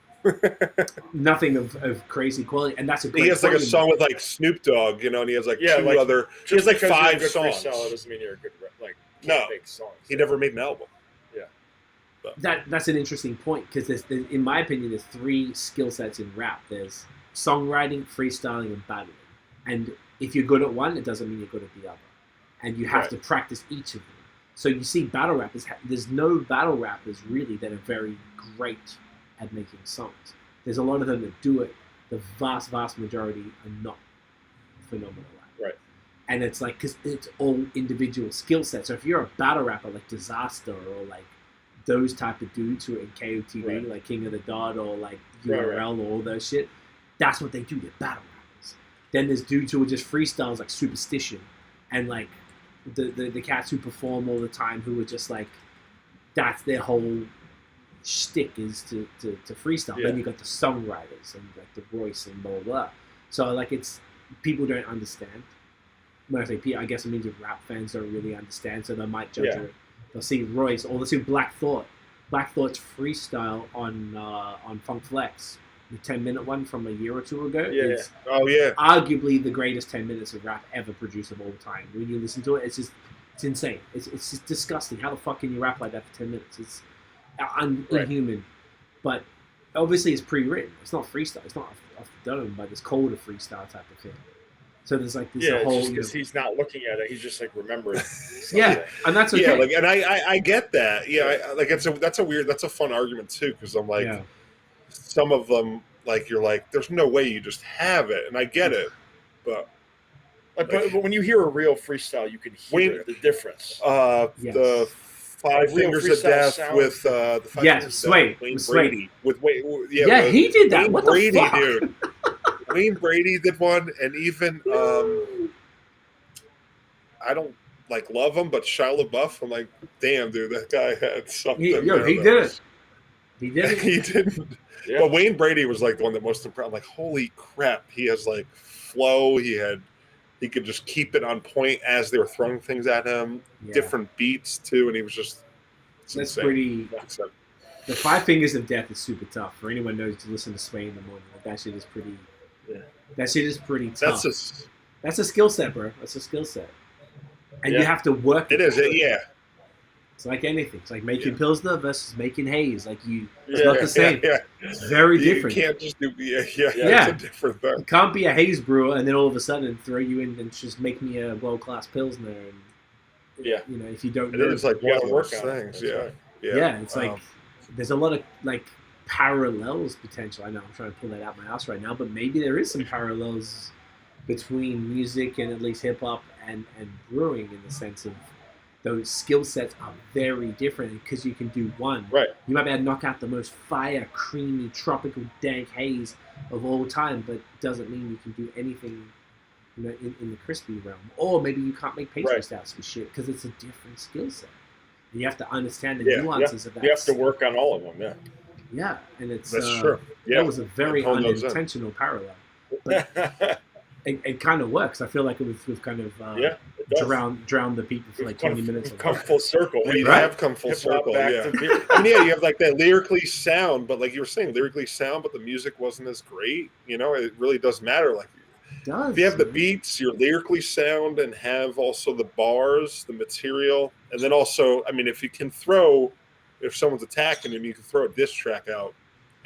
Nothing of crazy quality, and that's a great He has like a point. song with like Snoop Dogg, you know, and he has like Yeah, two like, other. He Just has like because you're a 5 good songs. freestyler doesn't mean you're a good No. can't make songs. He never made an album. That's an interesting point because in my opinion, there's 3 skill sets in rap. There's songwriting, freestyling, and battling. And if you're good at one, it doesn't mean you're good at the other. And you have Right. to practice each of them. So you see battle rappers, there's no battle rappers really that are very great at making songs. There's a lot of them that do it. The vast majority are not phenomenal at it. Right. And it's like, because it's all individual skill sets. So if you're a battle rapper like Disaster or like those type of dudes who are in KOTV, Right. like King of the Dot or like Right, URL or all those shit, that's what they do. They're battle rappers. Then there's dudes who are just freestyles like Superstition and like the cats who perform all the time, who are just like, that's their whole shtick is to freestyle. Yeah. Then you got the songwriters and like the Royce and blah blah blah. So like it's people don't understand. When I say people, I guess it means if rap fans don't really understand, so they might judge it. They'll see Royce or they'll see Black Thought. Black Thought's freestyle on Funk Flex, the 10-minute one from a year or two ago. Is arguably the greatest 10 minutes of rap ever produced of all time. When you listen to it, it's insane. It's just disgusting. How the fuck can you rap like that for 10 minutes? It's inhuman. But obviously it's pre-written. It's not freestyle. It's not off the dome, but it's called a freestyle type of thing. So there's like this whole. Just because he's not looking at it, he's just like remembering. And that's okay. Yeah, like, and I get that. Yeah, that's a fun argument too, because I'm like, some of them, like you're like, there's no way you just have it, and I get it, but. But when you hear a real freestyle, you can hear the difference. The Five Fingers of Death with the Five Fingers of Death, Wayne Brady. He did that. Wayne What Brady, the fuck? dude. Wayne Brady did one, and even I don't like love him, but Shia LaBeouf, I'm like, damn, dude, that guy had something. He did it. He did it. He didn't. Yeah. But Wayne Brady was like the one that most impressed. I'm like, holy crap, he has like flow. He could just keep it on point as they were throwing things at him. Different beats too, and he was just. That's insane. pretty. The Five Fingers of Death is super tough for anyone who knows to listen to Sway in the morning. Like, that shit is pretty. Yeah. That shit is pretty tough. That's a skill set, bro. That's a skill set, and you have to work. It is. Yeah. It's like anything. It's like making Pilsner versus making Haze. Like it's not the same. Yeah. It's very different. You can't just do. It's a different thing. You can't be a Haze brewer and then all of a sudden throw you in and just make me a world-class Pilsner. And, you know, if you don't know. It's like one of those things. Yeah. It's like there's a lot of like parallels potential. I know I'm trying to pull that out my ass right now, but maybe there is some parallels between music and at least hip-hop and brewing in the sense of those skill sets are very different because you can do one. Right. You might be able to knock out the most fire, creamy, tropical, dank haze of all time, but doesn't mean you can do anything, you know, in the crispy realm. Or maybe you can't make pastry stouts for shit because it's a different skill set. And you have to understand the nuances of that. You have to work on all of them. Yeah, and it's that's true. Yeah, that was a very unintentional parallel. But it kind of works. I feel like we've kind of drowned the people for like 20 minutes. Come full circle. We have come full circle. Yeah. You have like that lyrically sound, but like you were saying, lyrically sound, but the music wasn't as great. You know, it really does matter. Like, if you have the beats, you're lyrically sound, and have also the bars, the material, and then also, I mean, if someone's attacking him, you can throw a diss track out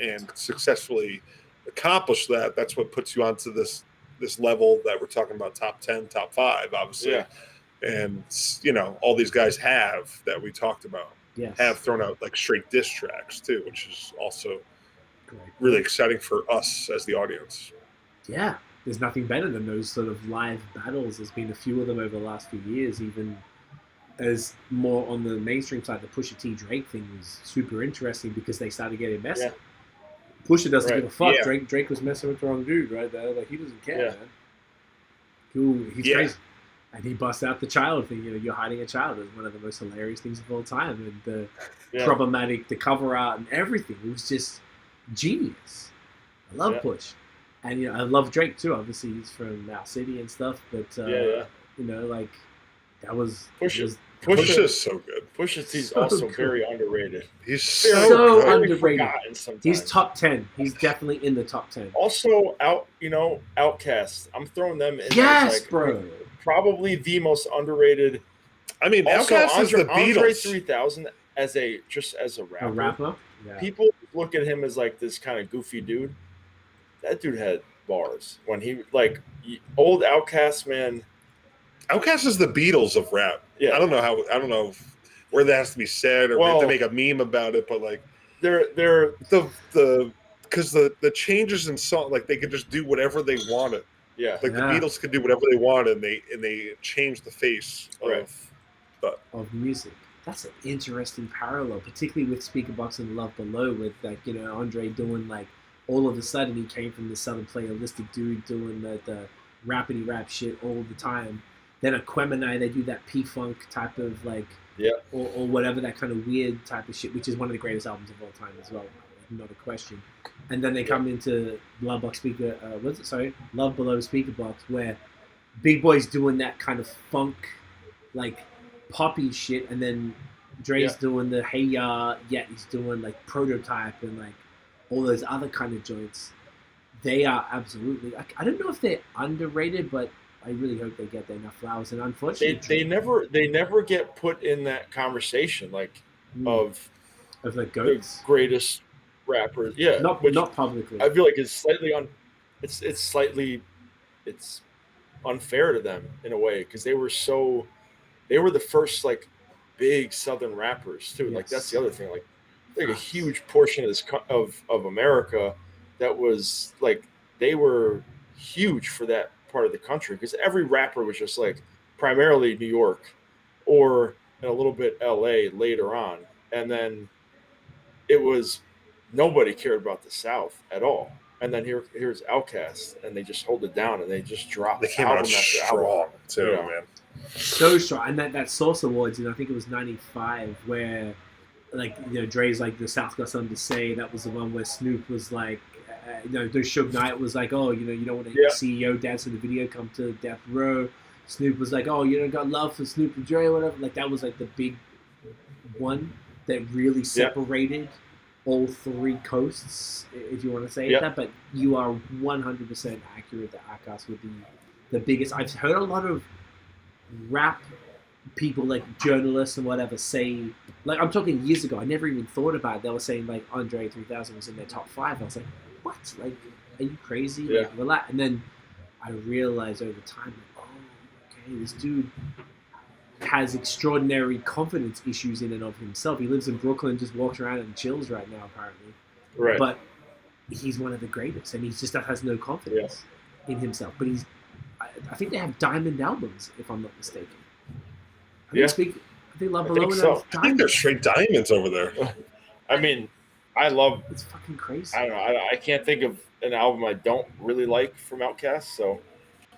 and successfully accomplish that. That's what puts you onto this level that we're talking about, top 10, top 5, obviously. Yeah. And, you know, all these guys that we talked about have thrown out like straight diss tracks too, which is also really exciting for us as the audience. Yeah. There's nothing better than those sort of live battles. There's been a few of them over the last few years, even as more on the mainstream side. The Pusha T Drake thing was super interesting because they started getting messy. Yeah. Pusha doesn't give a fuck. Yeah. Drake was messing with the wrong dude right there. Like, he doesn't care, man. He's crazy. And he busts out the child thing. You know, you're hiding a child is one of the most hilarious things of all time. And the problematic, the cover art and everything. It was just genius. I love Push. And, you know, I love Drake too. Obviously, he's from our city and stuff. But, you know, like, that was... Pusha's so good. Pusha T's also very underrated. He's so good. underrated. He's top 10. He's definitely in the top 10. Also, Outkast. I'm throwing them in. Yes, bro. Probably the most underrated. I mean, Outkast is the Beatles. Andre 3000 as a rapper. A rapper? Yeah. People look at him as like this kind of goofy dude. That dude had bars when he old Outkast, man. Outkast is the Beatles of rap. Yeah. I don't know where that has to be said, or we have to make a meme about it, but like they're because the changes in song, like they could just do whatever they wanted. Yeah. Like the Beatles could do whatever they wanted, and they changed the face of music. That's an interesting parallel, particularly with Speakerboxxx and Love Below, with like, you know, Andre doing like all of a sudden he came from the Southern playalistic dude doing the rappity rap shit all the time. Then at Quemini, they do that P-Funk type of like, Yeah. or whatever, that kind of weird type of shit, which is one of the greatest albums of all time as well, not a question. And then they come into Love Below Speaker Box, where Big Boy's doing that kind of funk, like poppy shit, and then Dre's doing the Hey Ya, yet he's doing like Prototype and like all those other kind of joints. They are absolutely, I don't know if they're underrated, but I really hope they get enough flowers. And unfortunately, they never get put in that conversation, like of like goats, the greatest rappers. Yeah, not publicly. I feel like it's slightly it's unfair to them in a way, because they were the first like big Southern rappers too. Yes. Like that's the other thing. Like a huge portion of this of America that was like, they were huge for that part of the country, because every rapper was just like primarily New York or a little bit LA later on, and then it was nobody cared about the South at all. And then here's Outkast, and they just hold it down, and they just drop. They came out strong too, man. So strong. And that Source Awards, I think it was '95, where like Dre's like, the South got something to say. That was the one where Snoop was like, the Suge Knight was like, oh, you don't want to hear CEO dance in the video, come to Death Row. Snoop was like, oh, you don't got love for Snoop and Dre or whatever. Like that was like the big one that really separated all three coasts, if you want to say that. But you are 100% accurate that Outkast would be the biggest. I've heard a lot of rap people, like journalists and whatever, say, like, I'm talking years ago, I never even thought about it. They were saying like Andre 3000 was in their top 5. I was like, what? Like, are you crazy? Like, relax. And then I realized over time, like, oh, okay, this dude has extraordinary confidence issues in and of himself. He lives in Brooklyn, just walks around and chills right now, apparently. Right. But he's one of the greatest, and he just has no confidence in himself. But I think they have diamond albums, if I'm not mistaken. I think Love Below so. I think they're straight diamonds over there. I mean, it's fucking crazy. I don't know. I can't think of an album I don't really like from Outkast. So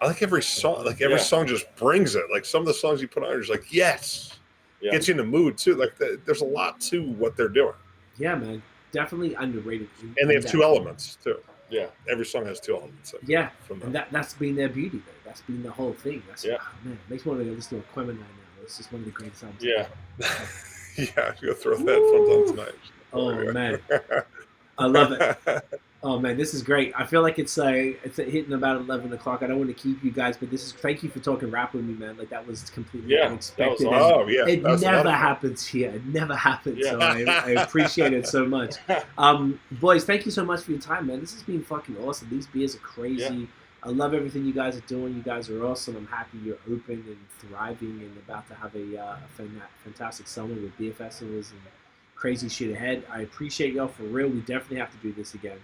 I like every song. Like every song just brings it. Like some of the songs you put on, you're just like, yes, gets you in the mood too. Like there's a lot to what they're doing. Yeah, man, definitely underrated. And they have two elements too. Yeah, every song has two elements. And that's been their beauty, though. That's been the whole thing. That's man, it makes me want to go listen to a Quemini right now. It's just one of the greatest albums. Yeah. Yeah, you'll throw that headphones on tonight. Oh man, I love it. Oh man, this is great. I feel like it's hitting about 11 o'clock. I don't want to keep you guys, but thank you for talking rap with me, man. Like that was completely unexpected. It never happens here. It never happens. So I appreciate it so much. Boys, thank you so much for your time, man. This has been fucking awesome. These beers are crazy. Yeah. I love everything you guys are doing. You guys are awesome. I'm happy you're open and thriving and about to have a fantastic summer with beer festivals and crazy shit ahead. I appreciate y'all for real. We definitely have to do this again.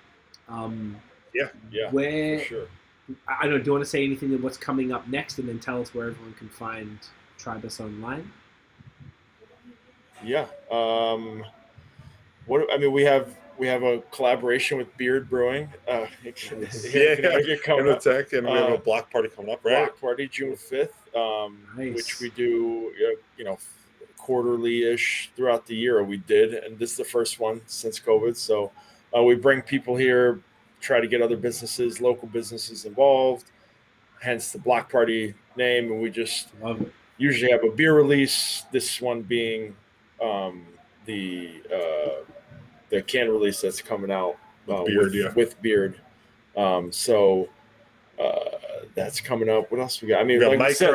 Where, for sure. I don't know, do you want to say anything of what's coming up next, and then tell us where everyone can find Tribus online? Yeah. We have a collaboration with Biër Brewing. Connecticut, and we have a block party coming up, right? Block party June 5th, which we do, quarterly-ish throughout the year. We did, and this is the first one since COVID. So we bring people here, try to get other businesses, local businesses involved. Hence the block party name, and we just usually have a beer release. This one being the can release that's coming out with Biër. So that's coming up. What else we got? I mean, like we said,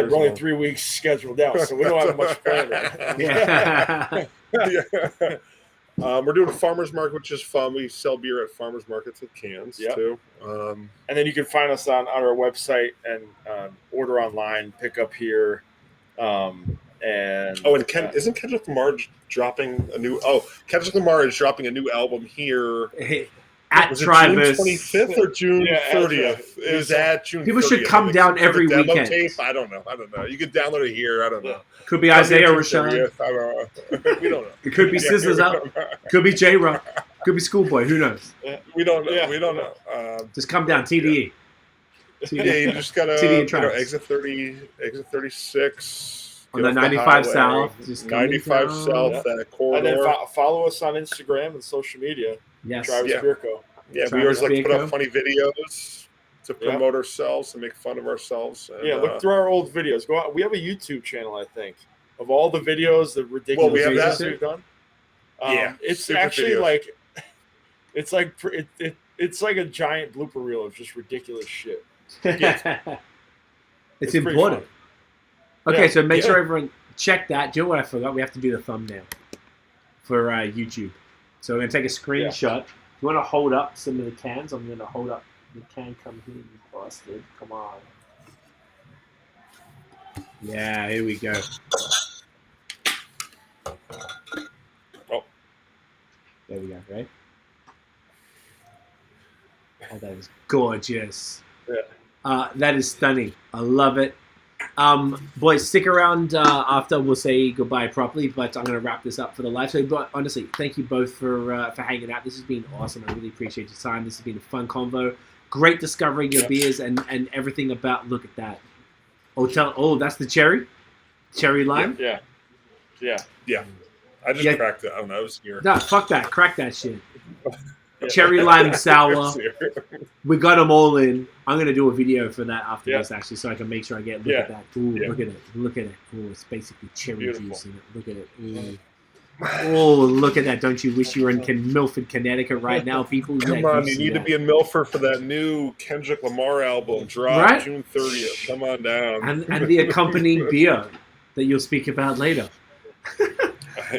we're only 3 weeks scheduled out, so we don't have much planned right now. We're doing a farmer's market, which is fun. We sell beer at farmers markets with cans too. And then you can find us on our website and order online, pick up here. Isn't Kendrick Lamar dropping a new? Kendrick Lamar is dropping a new album here. At Tribus. June 25th or June 30th? It was at June 30th. People should come down every weekend. Tape? I don't know. You can download it here. I don't know. Could be Isaiah Rashad. I don't know. We don't know. It could be Scissors Up. Could be J-Rock. Could be Schoolboy. Who knows? We don't know. We don't know. Just come down. TDE. Yeah, you just gotta To the tracks. exit 36 On get the off 95 highway, south, just coming 95 down. south, Yeah. that And corridor. then follow us on Instagram and social media. Yes. Travis Yeah. Beer Co. Yeah, we Travis always like to put Biër. up funny videos to Yeah. promote ourselves and make fun of ourselves. And, Yeah, look through our old videos. Go out. We have a YouTube channel, I think, of all the videos, the ridiculous we have videos that. we've done. Yeah, It's stupid actually videos. like, it's like a giant blooper reel of just ridiculous shit. It's pretty important. fun. Okay, Yeah, so make yeah. sure everyone check that. Do you know what I forgot? We have to do the thumbnail for YouTube. So we're going to take a screenshot. If you want to hold up some of the cans, I'm going to hold up the can. Come here, you bastard. Come on. Yeah, here we go. Oh. There we go, right? Oh, that is gorgeous. Yeah. That is stunning. I love it. Boys, stick around after we'll say goodbye properly, but I'm going to wrap this up for the live show. But honestly, thank you both for hanging out. This has been awesome. I really appreciate your time. This has been a fun convo. Great discovering your beers and everything about. Look at that. Oh, that's the cherry lime. Yeah. I just Yeah. cracked it. I don't know. I was here. Nah, fuck that. Crack that shit. Yeah. Cherry lime sour. Here. We got them all in. I'm going to do a video for that after Yeah. this, actually, so I can make sure I look at that. Ooh, Yeah. look at it. Look at it. Ooh, it's basically cherry Beautiful. juice in it. Look at it. Ooh. Oh, look at that. Don't you wish you were in Milford, Connecticut right now, people? Come Yeah, on, you you see need to that. be in Milford for that new Kendrick Lamar album drop Right? June 30th. Come on down. And the accompanying beer that you'll speak about later.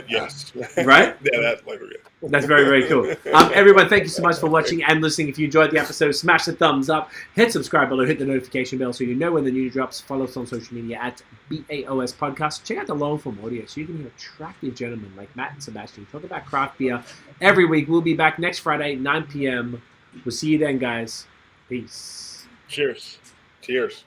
Yes. Right? Yeah, that later. Yeah. That's very, very cool. Everyone, thank you so much for watching and listening. If you enjoyed the episode, smash the thumbs up, hit subscribe below, hit the notification bell so you know when the new drops. Follow us on social media at BAOS Podcast. Check out the long form audio so you can hear attractive gentlemen like Matt and Sebastian talk about craft beer every week. We'll be back next Friday, 9 p.m. We'll see you then, guys. Peace. Cheers. Cheers.